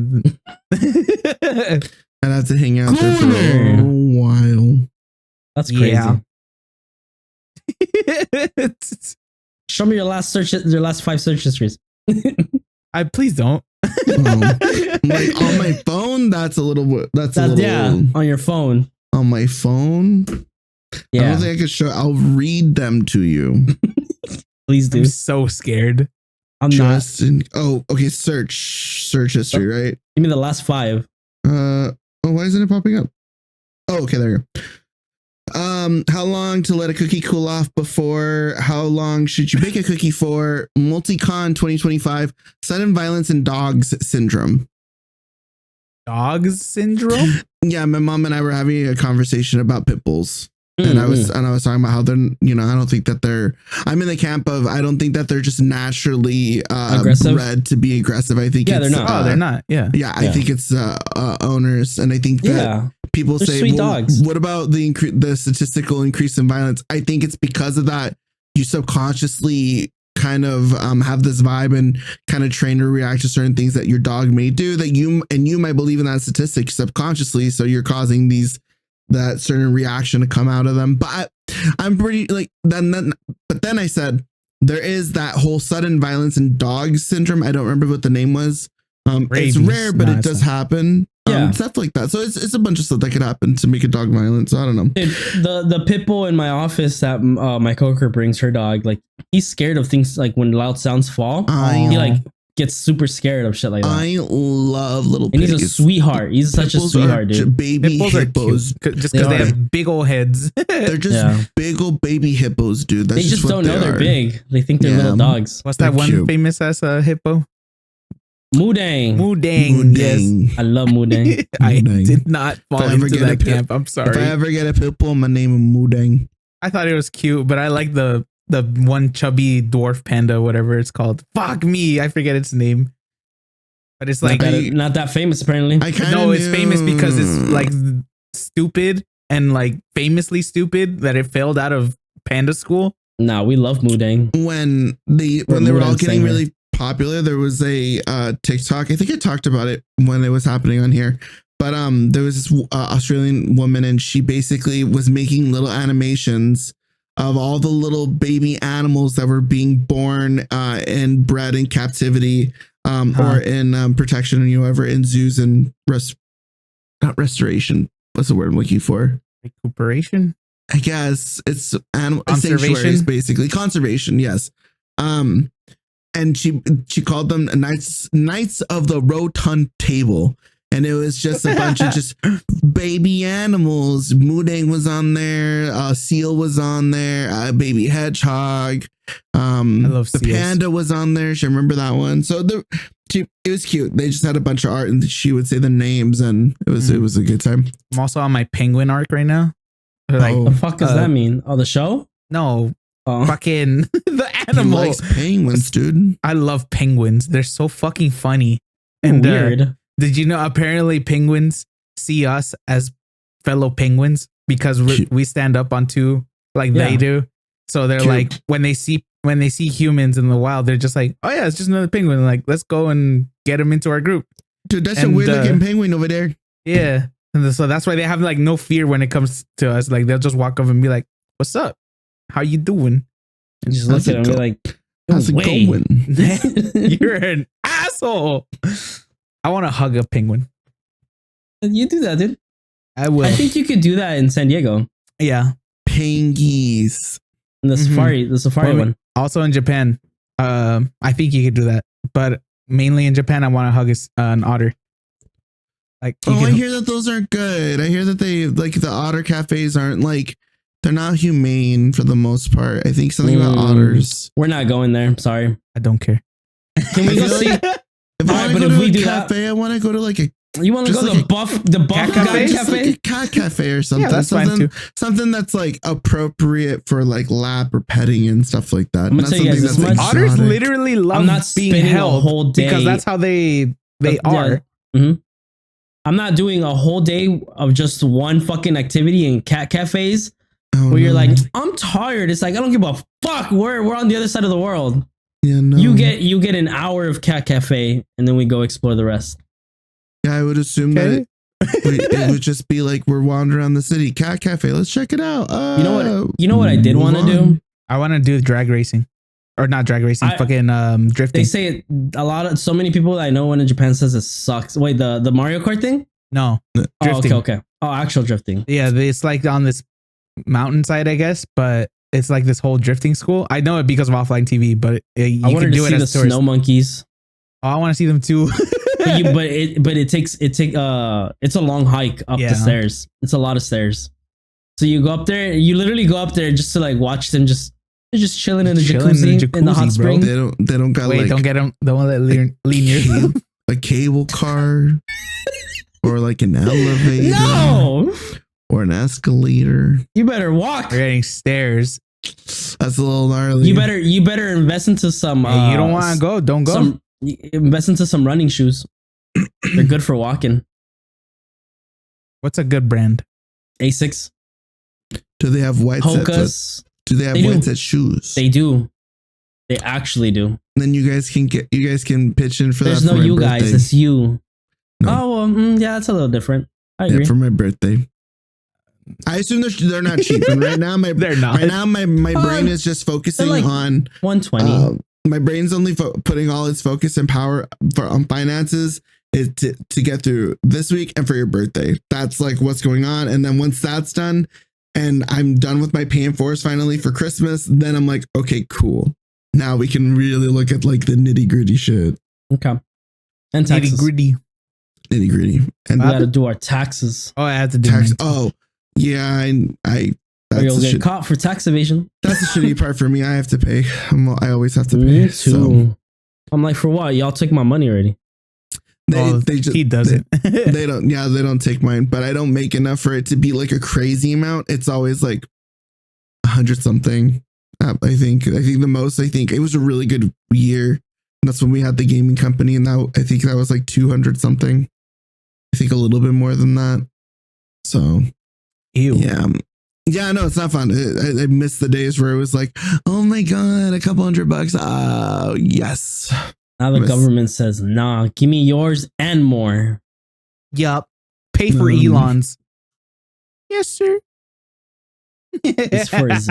I'd have to hang out there for a while. That's crazy. Yeah. Show me your last 5 search histories. Please don't. Like on my phone, that's a little. On your phone. On my phone. Yeah. I don't think I could show. I'll read them to you. Please do. I'm so scared. I'm not. Okay. Search history. Right. Give me the last 5. Why isn't it popping up? Oh, okay. There you go. How long to let a cookie cool off before? How long should you bake a cookie for? Multicon 2025, sudden violence and dogs syndrome. Dogs syndrome? Yeah, my mom and I were having a conversation about pit bulls. And I was talking about how they're, I don't think that I'm in the camp of, I don't think that they're just naturally bred to be aggressive. I think they're not. They're not. Yeah. Yeah. I think it's owners. And I think that people they're say, sweet dogs. What about the statistical increase in violence? I think it's because of that. You subconsciously kind of have this vibe and kind of train or react to certain things that your dog may do that you might believe in that statistic subconsciously. So you're causing that certain reaction to come out of them. But I'm pretty but then I said, there is that whole sudden violence in dogs syndrome. I don't remember what the name was. It's rare, but it does happen. Stuff like that. So it's a bunch of stuff that could happen to make a dog violent. So I don't know. Dude, the pit bull in my office that my coworker brings her dog, like he's scared of things like when loud sounds fall. He like gets super scared of shit like that. I love little pigs. And he's a sweetheart. He's such a sweetheart, dude. Baby hippos. Just because they have big old heads. They're just big old baby hippos, dude. They just don't know they're big. They think they're little dogs. What's that one famous ass hippo? Mudang. Yes. I love Mudang. I did not fall into that camp. I'm sorry. If I ever get a pit bull, my name is Mudang. I thought it was cute, but I like the one chubby dwarf panda, whatever it's called. Fuck me, I forget its name. But it's like not that famous apparently. It's famous because it's like stupid and like famously stupid that it failed out of panda school. Nah, we love Mudang. When they were all getting really popular, there was a TikTok. I think I talked about it when it was happening on here. But there was this Australian woman, and she basically was making little animations of all the little baby animals that were being born and bred in captivity or in protection, in zoos and not restoration. What's the word I'm looking for? Recuperation? I guess it's animal conservation, sanctuaries, basically. Conservation, yes. and she called them Knights of the Rotund Table. And it was just a bunch of just baby animals. Mudang was on there. Seal was on there. Baby hedgehog. I love the seals. Panda was on there. She remember that one. So it was cute. They just had a bunch of art, and she would say the names, and it was a good time. I'm also on my penguin arc right now. Like, the fuck does that mean? Oh, the show? No, fucking the animal. He likes penguins, dude. I love penguins. They're so fucking funny and weird. Did you know apparently penguins see us as fellow penguins because we stand up on two like they do. So they're like when they see humans in the wild, they're just like, oh yeah, it's just another penguin. Like, let's go and get him into our group. Dude, that's a weird looking penguin over there. Yeah. And so that's why they have like no fear when it comes to us. Like they'll just walk over and be like, what's up? How you doing? And just look at him and be like, how's it going? You're an asshole. I want to hug a penguin. You do that, dude. I will. I think you could do that in San Diego. Yeah. Pengies. The safari one. Also in Japan. I think you could do that. But mainly in Japan, I want to hug an otter. Like, I hear that those aren't good. I hear that they like the otter cafes aren't like, they're not humane for the most part. I think something about otters. We're not going there. Sorry. I don't care. Can we go see? If we do cafe, I want to go to like a. You want to go to the buff cat cafe? Like a cat cafe or something. Yeah, that's fine too. Something that's like appropriate for like lap or petting and stuff like that. I'm gonna tell you guys this much. Otters literally love being held a whole day because that's how they are. Mm-hmm. I'm not doing a whole day of just one fucking activity in cat cafes where you're like, I'm tired. It's like, I don't give a fuck. We're on the other side of the world. Yeah, no. You get an hour of cat cafe and then we go explore the rest. Yeah, I would assume that it would just be like we're wandering around the city. Cat cafe, let's check it out. You know what I did want to do? I want to do drag racing. Or not drag racing, fucking drifting. They say so many people that I know in Japan says it sucks. Wait, the Mario Kart thing? No. Drifting. Okay. Oh, actual drifting. Yeah, it's like on this mountainside, I guess, but it's like this whole drifting school. I know it because of offline TV, but you can do it as the snow monkeys. Oh, I want to see them too. It's a long hike up the stairs. It's a lot of stairs. So you go up there. You literally go up there just to like watch them. They're just chilling in the jacuzzi in the hot spring. They don't got Wait, don't get them. Don't let lean near you. A cable car or like an elevator. No. Or an escalator. You better walk. We're getting stairs. That's a little gnarly. You better invest into some. Hey, you don't want to go? Don't go. Invest into some running shoes. They're good for walking. What's a good brand? Asics. Do they have white Hokas? Do they have white set shoes? They do. They actually do. Then you guys can pitch in for There's that. There's no you birthday. guys. It's you. No. Oh well, yeah, that's a little different. I agree. Yeah, for my birthday. I assume they're not cheap, and right now they're not. Right now my brain is just focusing like on 120. My brain's only putting all its focus and power on finances is to get through this week and for your birthday. That's like what's going on, and then once that's done, and I'm done with my paying force finally for Christmas, then I'm like, okay, cool. Now we can really look at like the nitty gritty shit. Okay. And taxes. Nitty gritty. And we got to do our taxes. Oh, I have to do tax. Oh, yeah. Or you'll get caught for tax evasion. That's the shitty part for me. I have to pay. I always have to pay. Me too. So. I'm like, for what? Y'all took my money already. He doesn't. They don't. Yeah, they don't take mine. But I don't make enough for it to be like a crazy amount. It's always like 100 something. I think the most. I think it was a really good year. And that's when we had the gaming company, and I think that was like 200 something. I think a little bit more than that. So, ew. Yeah, no, it's not fun. I miss the days where it was like, oh my God, a couple $100. Oh, yes. Now the government says, nah, give me yours and more. Yup. Pay for Elon's. Yes, sir. It's for his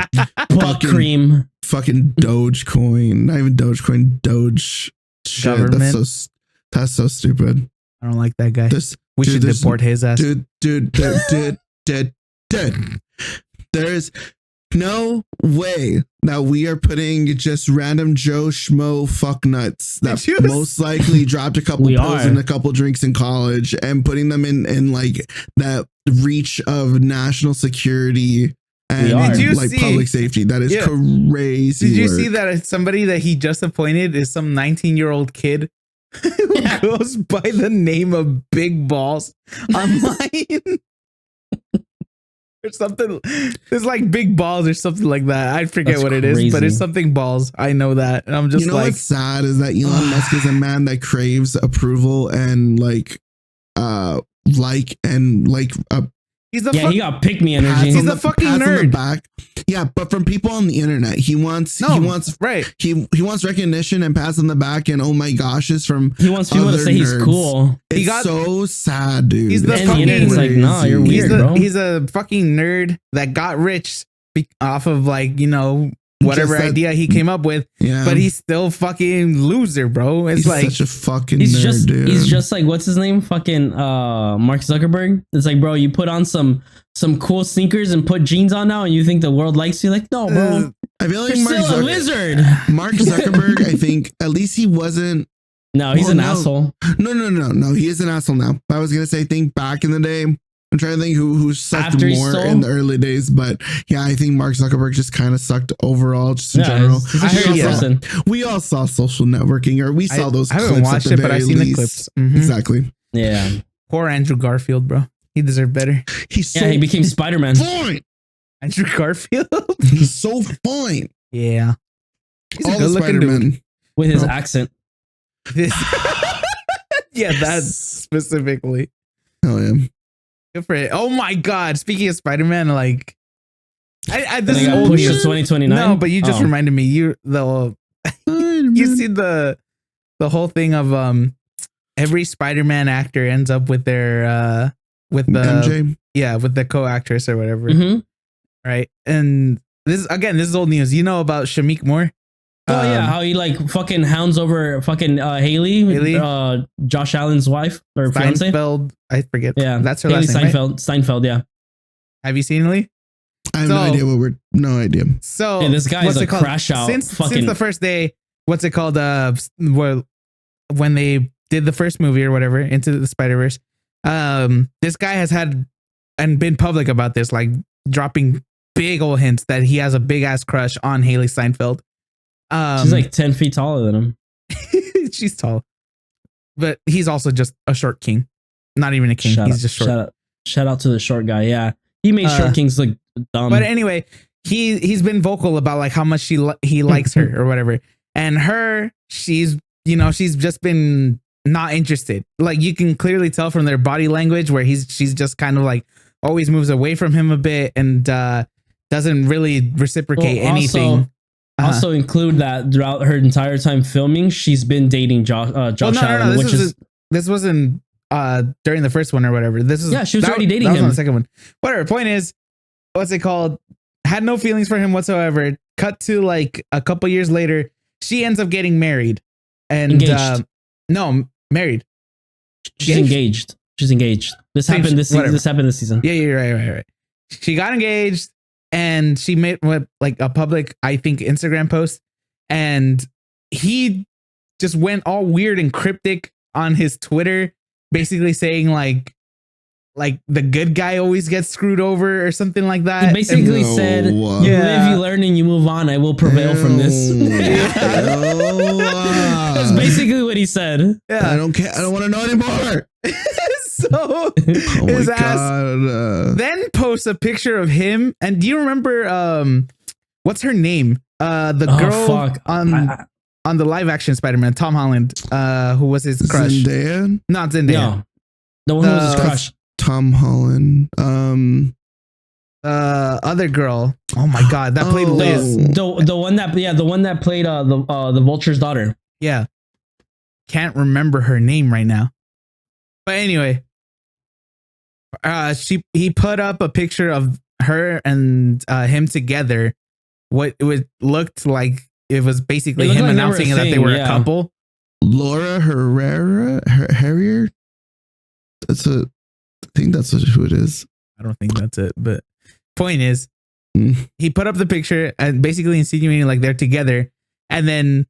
butt cream. Fucking Dogecoin. Not even Dogecoin, Doge shit. Government. That's so stupid. I don't like that guy. We should deport his ass. Dude. There's No way that we are putting just random Joe Schmo fuck nuts that most likely dropped a couple pills and a couple drinks in college and putting them in like that reach of national security and like public safety. That is crazy. Did you see that somebody that he just appointed is some 19-year-old kid who goes by the name of Big Balls online? Or something. It's like Big Balls or something like that. I forget what it is, but it's something balls. I know that. And I'm just like, what's sad is that Elon Musk is a man that craves approval and he got pick me energy. He's a fucking nerd. Back. Yeah, but from people on the internet, he wants recognition and pats on the back and oh my gosh is from he wants people to say he's cool. It's so sad, dude. He's the fucking it's like, nah, you're weird, bro. He's a fucking nerd that got rich off of whatever idea he came up with, but he's still fucking loser, bro. It's he's like such a fucking nerd, dude. He's just like, what's his name? Fucking Mark Zuckerberg. It's like, bro, you put on some cool sneakers and put jeans on now, and you think the world likes you? Like, no, bro. I feel like you're still a lizard. Mark Zuckerberg. I think at least he wasn't. No, he's an asshole. No. He is an asshole now. I was gonna say, think back in the day. I'm trying to think who sucked more in the early days, but yeah, I think Mark Zuckerberg just kind of sucked overall, just in general. We all saw Social Networking, or we saw those. I haven't watched it, but I've seen the clips. Mm-hmm. Exactly. Yeah. Poor Andrew Garfield, bro. He deserved better. He became Spider-Man. Fine. Andrew Garfield. He's so fine. Yeah. He's all a good looking dude with his accent. Yeah, that's specifically. Oh yeah. Good for it. Oh my God! Speaking of Spider-Man, like, this is old news. 2029. No, but you just reminded me. You see the whole thing of every Spider-Man actor ends up with their with the MJ? With the co-actress or whatever, right? And this is old news. You know about Shamik Moore? Oh yeah, how he like fucking hounds over fucking Haley, Josh Allen's wife or fiance. I forget. Yeah, that's her Haley last name. Steinfeld. Yeah. Have you seen Lee? I have no idea. So this guy is a crash out. Since the first day, what's it called? When they did the first movie or whatever, Into the Spider-Verse, this guy has had and been public about this, like dropping big old hints that he has a big ass crush on Haley Steinfeld. She's like 10 feet taller than him. She's tall, but he's also just a short king. Not even a king. He's just short. Shout out to the short guy. Yeah, he made short kings look dumb. But anyway, he's been vocal about like how much he likes her or whatever, and she's just been not interested. Like you can clearly tell from their body language where she's just kind of like always moves away from him a bit and doesn't really reciprocate anything. Also include that throughout her entire time filming, she's been dating Josh Allen. This wasn't during the first one or whatever. She was already dating him on the second one. Whatever. Point is, what's it called? Had no feelings for him whatsoever. Cut to like a couple years later, she ends up getting married. And married. She's engaged. She's engaged. This happened this season. Yeah, you're right. She got engaged. And she made like a public, I think, Instagram post, and he just went all weird and cryptic on his Twitter, basically saying like the good guy always gets screwed over or something like that. He basically said, "You live, you learn, and you move on. I will prevail from this." That's basically what he said. Yeah, I don't care. I don't want to know anymore. So his ass then posts a picture of him. And do you remember what's her name? The girl on the live action Spider-Man, Tom Holland, who was his crush. Zendaya? Not Zendaya. No. The one who was his crush. Tom Holland. Other girl. Oh my God, that played Liz. The one that played the Vulture's daughter. Yeah. Can't remember her name right now. But anyway, he put up a picture of her and him together. What it looked like, it was basically him like announcing that they were a couple. Laura Harrier. I think that's who it is. I don't think that's it. But point is, he put up the picture and basically insinuating like they're together. And then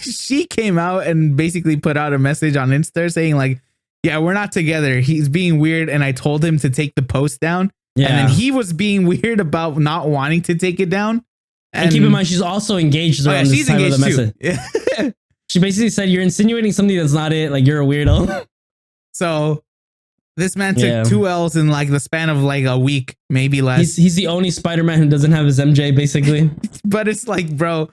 she came out and basically put out a message on Insta saying like, yeah, we're not together. He's being weird. And I told him to take the post down. Yeah. And then he was being weird about not wanting to take it down. And keep in mind, she's also engaged around this time of the message. Yeah. She basically said, you're insinuating something that's not it. Like, you're a weirdo. So this man took 2 L's in like the span of like a week, maybe less. He's the only Spider-Man who doesn't have his MJ, basically. But it's like, bro,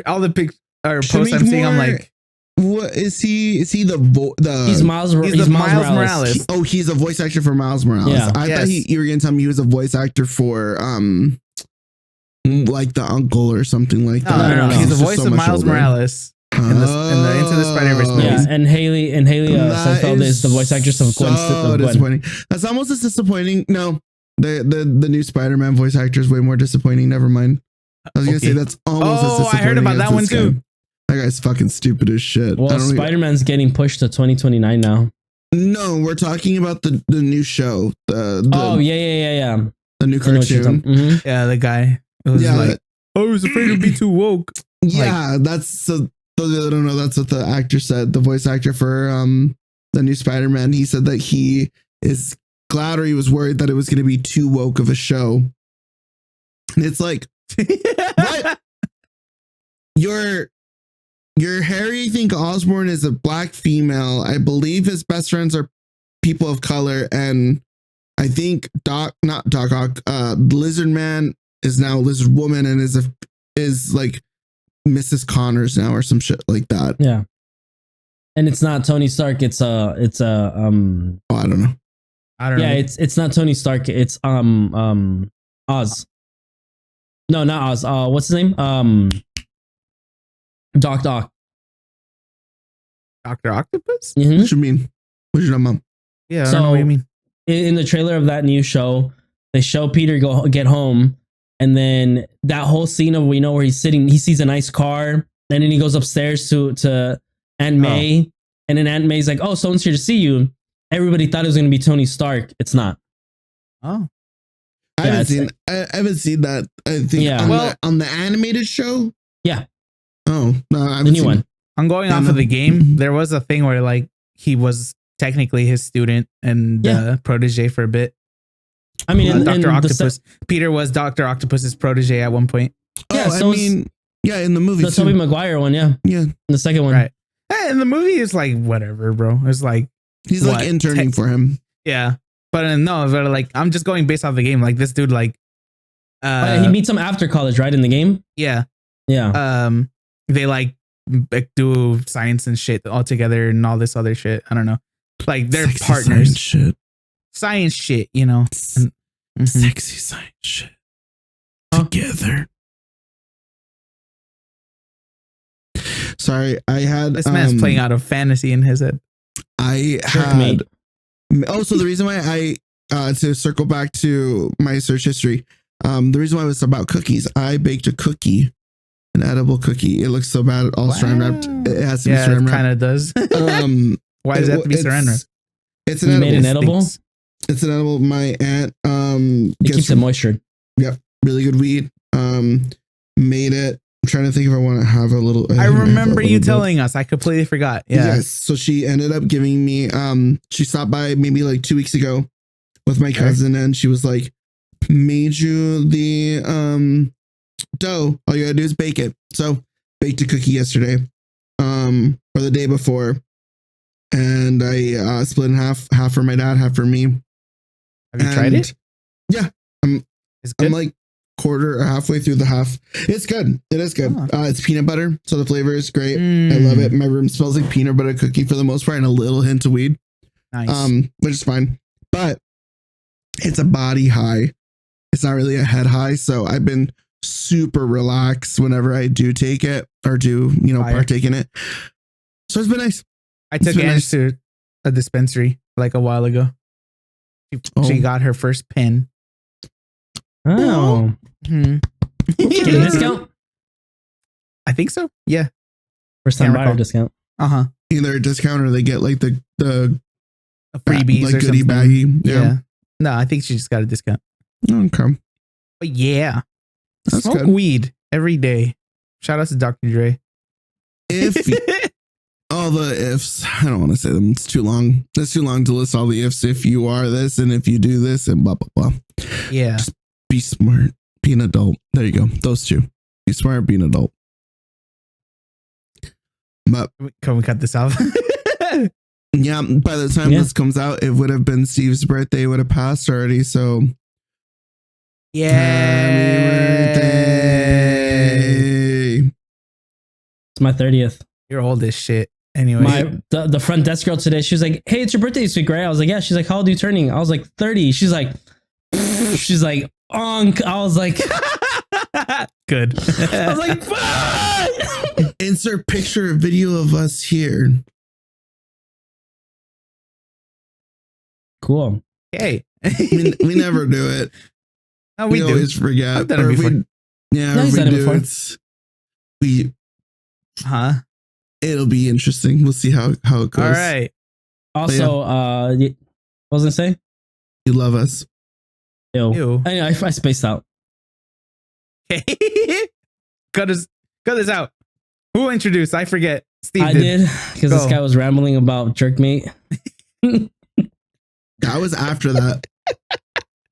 all the pictures or posts I'm seeing, I'm like, what is he? Is he the He's Miles Morales. He's a voice actor for Miles Morales. Yeah. I thought you were gonna tell me he was a voice actor for like the uncle or something like that. No. He's the voice of Miles Morales in the Into the Spider-Verse movies. Yeah, and Haley Steinfeld is the voice actress of Gwen. So disappointing. That's almost as disappointing. No, the new Spider-Man voice actor is way more disappointing. Never mind. I was gonna say that's almost as disappointing. I heard about that one too. That guy's fucking stupid as shit. Well, Spider-Man's getting pushed to 2029 now. No, we're talking about the new show. Yeah. The new cartoon. Mm-hmm. Yeah, the guy. It was like, I was afraid to be too woke. Yeah, that's so. I don't know. That's what the actor said. The voice actor for the new Spider-Man. He said that he is glad, or he was worried that it was going to be too woke of a show. And it's like, what? Your Harry Osborn is a black female. I believe his best friends are people of color, and I think Lizard Man is now Lizard Woman and is like Mrs. Connors now or some shit like that. Yeah. And it's not Tony Stark, it's I don't know. I don't know. Yeah, it's not Tony Stark, it's Oz. No, not Oz. What's his name? Doc. Dr. Octopus? Mm-hmm. What you mean? What you talking about? Yeah, I don't know what you mean. In the trailer of that new show, they show Peter get home, and then that whole scene of where he's sitting, he sees a nice car, and then he goes upstairs to Aunt May, and then Aunt May's like, "Oh, someone's here to see you." Everybody thought it was going to be Tony Stark. It's not. Oh, I haven't seen that. I think on the animated show. Yeah. Oh no, I haven't the new one. I'm going off of the game. There was a thing where like he was technically his student and protege for a bit. I mean, Dr. Octopus. Peter was Dr. Octopus's protege at one point. Yeah, so in the movie. The Tobey Maguire one, yeah. In the second one. Right. And the movie is like whatever, bro. It's like he's like interning for him. Yeah. But like I'm just going based off the game. Like this dude, like he meets him after college, right? In the game? Yeah. Yeah. They like do science and shit all together and all this other shit. I don't know. Like they're partners. Science shit, you know. Sexy science shit. Together. Sorry, I had this man's playing out of fantasy in his head. So the reason why to circle back to my search history, the reason why it was about cookies, I baked a cookie. An edible cookie. It looks so bad. All saran wrapped. It has to be saran wrapped. It kind of does. Why does it have to be saran wrapped? It's an edible. Made an edible? It's an edible. My aunt it keeps it moisture. Yep. Really good weed. Made it. I'm trying to think if I want to have a little. I remember you telling us. I completely forgot. Yeah. Yes. So she ended up giving me. She stopped by maybe like 2 weeks ago with my cousin, and she was like, "Made you the dough. All you gotta do is bake it." So baked a cookie yesterday, or the day before, and I split in half for my dad, half for me. Have you tried it? Yeah, I'm like quarter or halfway through the half. It's good. It is good. It's peanut butter, so the flavor is great. I love it. My room smells like peanut butter cookie for the most part, and a little hint of weed. Nice. Which is fine, but it's a body high. It's not really a head high, so I've been super relaxed whenever I do take it or do partake in it. So it's been nice. I took Ange to a dispensary like a while ago. She got her first pen. Oh. Mm-hmm. Get a discount? I think so. Yeah. First time buyer discount. Either a discount or they get like the freebies like or goodie something. baggy. Yeah. No, I think she just got a discount. Okay. But yeah, That's smoke good. weed every day. Shout out to Dr. Dre. If all the ifs, I don't want to say them. It's too long. It's too long to list all the ifs. If you are this and if you do this and blah, blah, blah. Yeah. Just be smart. Be an adult. There you go. Those two. Be smart. Be an adult. But can we cut this off? yeah, by the time this comes out, it would have been Steve's birthday. It would have passed already. So yeah. Happy birthday. It's my 30th. You're old as shit. Anyway, the front desk girl today, she was like, "Hey, it's your birthday this week, right?" I was like, "Yeah." She's like, "How old are you turning?" I was like, 30. She's like, "Onk." I was like, good. I was like, "Fuck!" Insert picture or video of us here. Cool. Hey, we never do it. No, we do. always forget. I've done it before. If we do it, it'll be interesting. We'll see how it goes. All right. Also, what was I say? You love us. Ew. I spaced out. Cut this out. Who introduced? I forget. Steve I did because this guy was rambling about jerkmate. That was after that.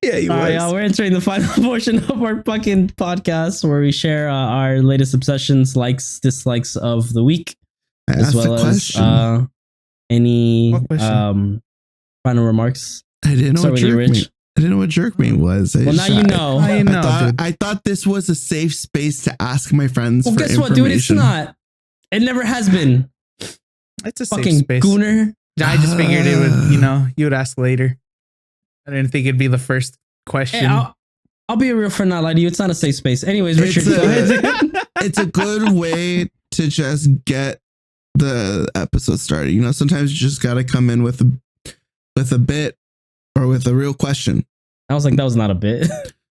Yeah, he was. We're entering the final portion of our fucking podcast where we share our latest obsessions, likes, dislikes of the week, as well as any final remarks. I didn't know what jerkmate. I didn't know what jerkmate was. Now you know. I thought this was a safe space to ask my friends. Well, guess what, dude? It's not. It never has been. It's a fucking safe space. Gooner. I just figured it would. You would ask later. I didn't think it'd be the first question. Hey, I'll be a real friend, not lie to you. It's not a safe space. Anyways, Richard, go ahead. It's a good way to just get the episode started. Sometimes you just got to come in with a bit or with a real question. I was like, that was not a bit.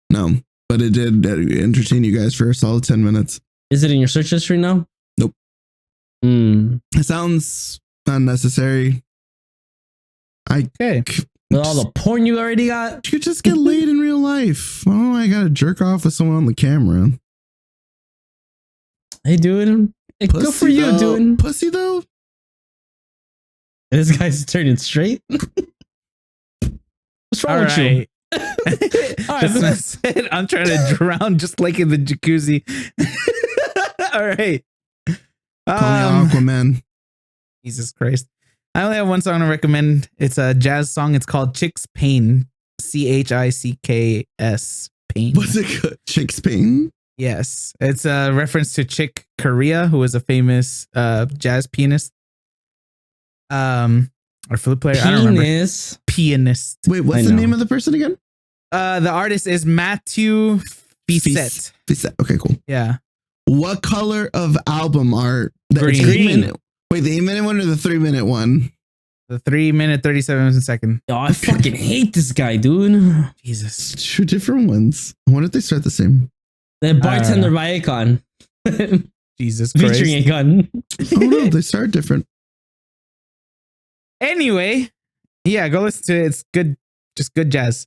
No, but it did entertain you guys for a solid 10 minutes. Is it in your search history now? Nope. It sounds unnecessary. Okay. With all the porn you already got? You could just get laid in real life. Oh, I gotta jerk off with someone on the camera. Hey, dude. Hey, good for you, dude. Pussy, though? This guy's turning straight. What's wrong with you? I'm trying to drown just like in the jacuzzi. All right. Call me Aquaman. Jesus Christ. I only have one song to recommend. It's a jazz song. It's called Chick's Pain. CHICKS Pain. What's it called? Chick's Pain? Yes. It's a reference to Chick Corea, who was a famous jazz pianist. Or flute player. I don't remember. Pianist. Wait, what's the name of the person again? The artist is Matthew Bisset. Okay, cool. Yeah. What color of album art? Green. Wait, the 8-minute one or the 3-minute one? The 3-minute 37 second. Oh, I fucking hate this guy, dude. Jesus. Two different ones. I wonder if they start the same. The bartender by Akon. Jesus Christ. Featuring Akon. Oh no, they start different. Anyway, yeah, go listen to it. It's good, just good jazz.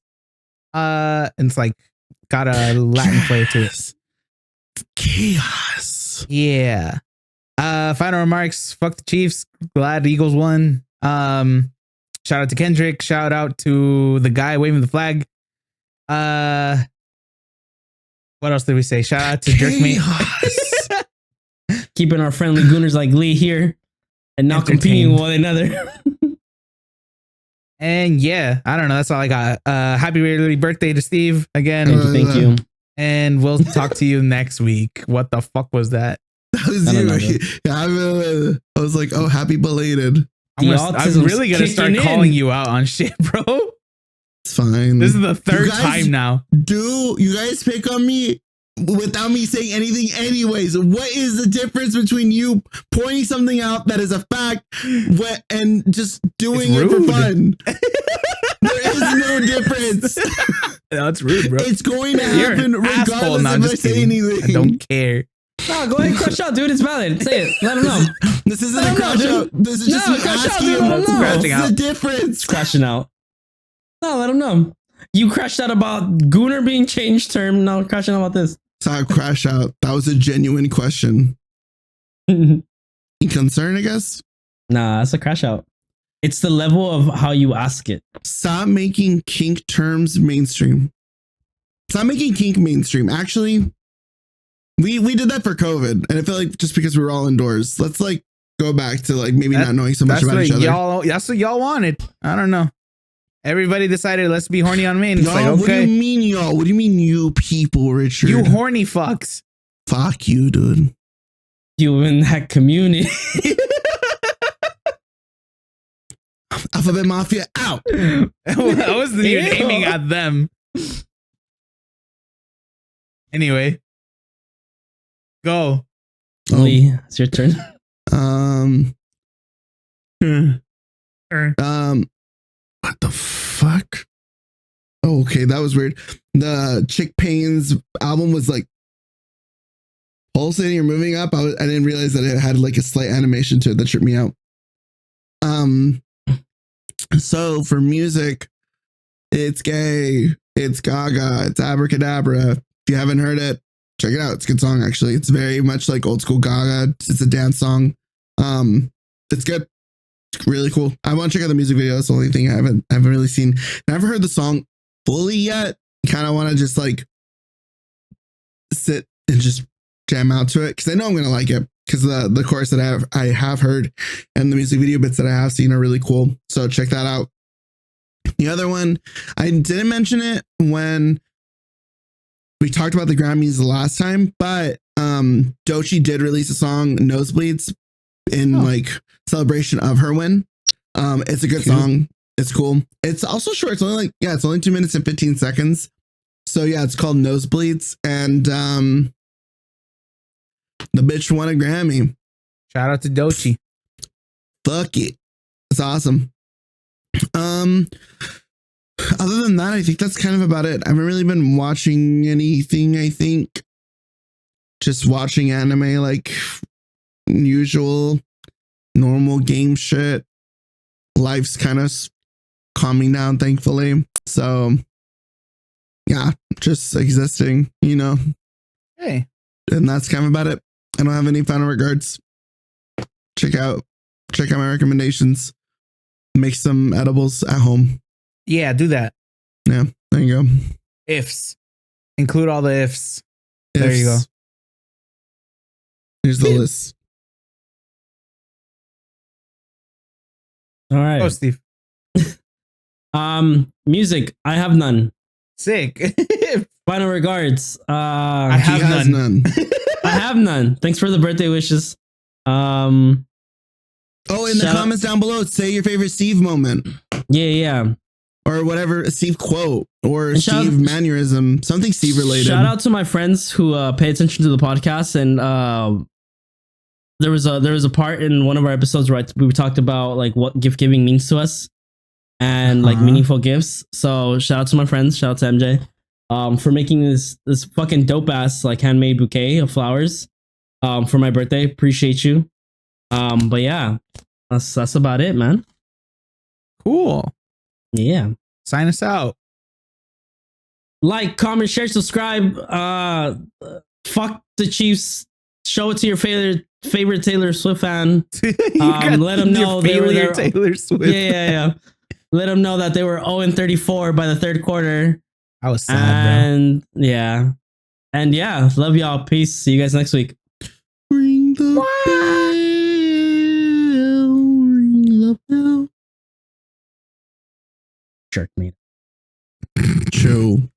And it's like got a Latin flair to it. Chaos. Yeah. Final remarks. Fuck the Chiefs. Glad the Eagles won. Shout out to Kendrick. Shout out to the guy waving the flag. What else did we say? Shout out to Jerkmate. Keeping our friendly gooners like Lee here and not competing with one another. And yeah, I don't know. That's all I got. Happy early birthday to Steve again. Thank you. And we'll talk to you next week. What the fuck was that? That was you. Yeah, I was like, oh, happy belated. I'm really gonna start calling you out on shit, bro. It's fine. This is the third time now. You guys pick on me without me saying anything anyways. What is the difference between you pointing something out that is a fact and just doing it for fun? There is no difference. No, it's rude, bro. It's going to happen regardless if I say anything. I don't care. No, go ahead and crush out, dude. It's valid. Say it. Let him know. This isn't a crush out. This is just me asking you what's the difference. Crashing out. No, let him know. You crashed out about Gooner being changed term. Now crashing out about this. It's not a crash out. That was a genuine question. You concerned, I guess? Nah, that's a crash out. It's the level of how you ask it. Stop making kink terms mainstream. Stop making kink mainstream. Actually, we did that for COVID, and I feel like just because we were all indoors, let's like go back to like maybe not knowing so much about each other. That's what y'all wanted. I don't know. Everybody decided let's be horny on Main. It's like, okay. What do you mean, y'all? What do you mean, you people, Richard? You horny fucks. Fuck you, dude. You in that community. Alphabet Mafia out. I wasn't even aiming at them. Anyway, go. Lee, it's your turn. What the fuck? Oh, okay, that was weird. The Chick Payne's album was like pulsating or moving up. I didn't realize that it had like a slight animation to it that tripped me out. So for music, it's gay, it's Gaga, it's Abracadabra. If you haven't heard it, check it out. It's a good song, actually. It's very much like old school Gaga. It's a dance song. It's good. It's really cool. I want to check out the music video. That's the only thing I haven't really seen. I haven't heard the song fully yet. Kind of want to just like sit and just jam out to it because I know I'm gonna like it. Because the chorus that I have heard and the music video bits that I have seen are really cool. So check that out. The other one, I didn't mention it when we talked about the Grammys the last time, but Doechii did release a song, Nosebleeds, in like celebration of her win. It's a good song. It's cool. It's also short. It's only it's only 2 minutes and 15 seconds. So yeah, it's called Nosebleeds, and the bitch won a Grammy. Shout out to Doechii. Fuck it. It's awesome. Other than that, I think that's kind of about it. I haven't really been watching anything, I think. Just watching anime like usual, normal game shit. Life's kind of calming down, thankfully. So, yeah, just existing, you know. Hey. And that's kind of about it. I don't have any final regards. Check out my recommendations. Make some edibles at home. Yeah, do that. Yeah, there you go. Ifs. Include all the ifs. There you go. Here's the list. All right. Oh, Steve. Music. I have none. Sick. Final regards. I have none. I have none. Thanks for the birthday wishes. Oh, in the comments down below, say your favorite Steve moment. Yeah. Or whatever, a Steve quote or Steve mannerism, something Steve related. Shout out to my friends who pay attention to the podcast, and there was a part in one of our episodes where we talked about like what gift giving means to us and like meaningful gifts. So shout out to my friends, shout out to MJ. For making this fucking dope ass like handmade bouquet of flowers for my birthday. Appreciate you. But yeah, that's about it, man. Cool. Yeah. Sign us out. Like, comment, share, subscribe. Fuck the Chiefs. Show it to your favorite Taylor Swift fan. Let them know they were there. Taylor Swift. Yeah. Let them know that they were 0-34 by the third quarter. I was sad, bro. Yeah. And yeah, love y'all. Peace. See you guys next week. Ring the bell. Ring the bell. Jerk me. True.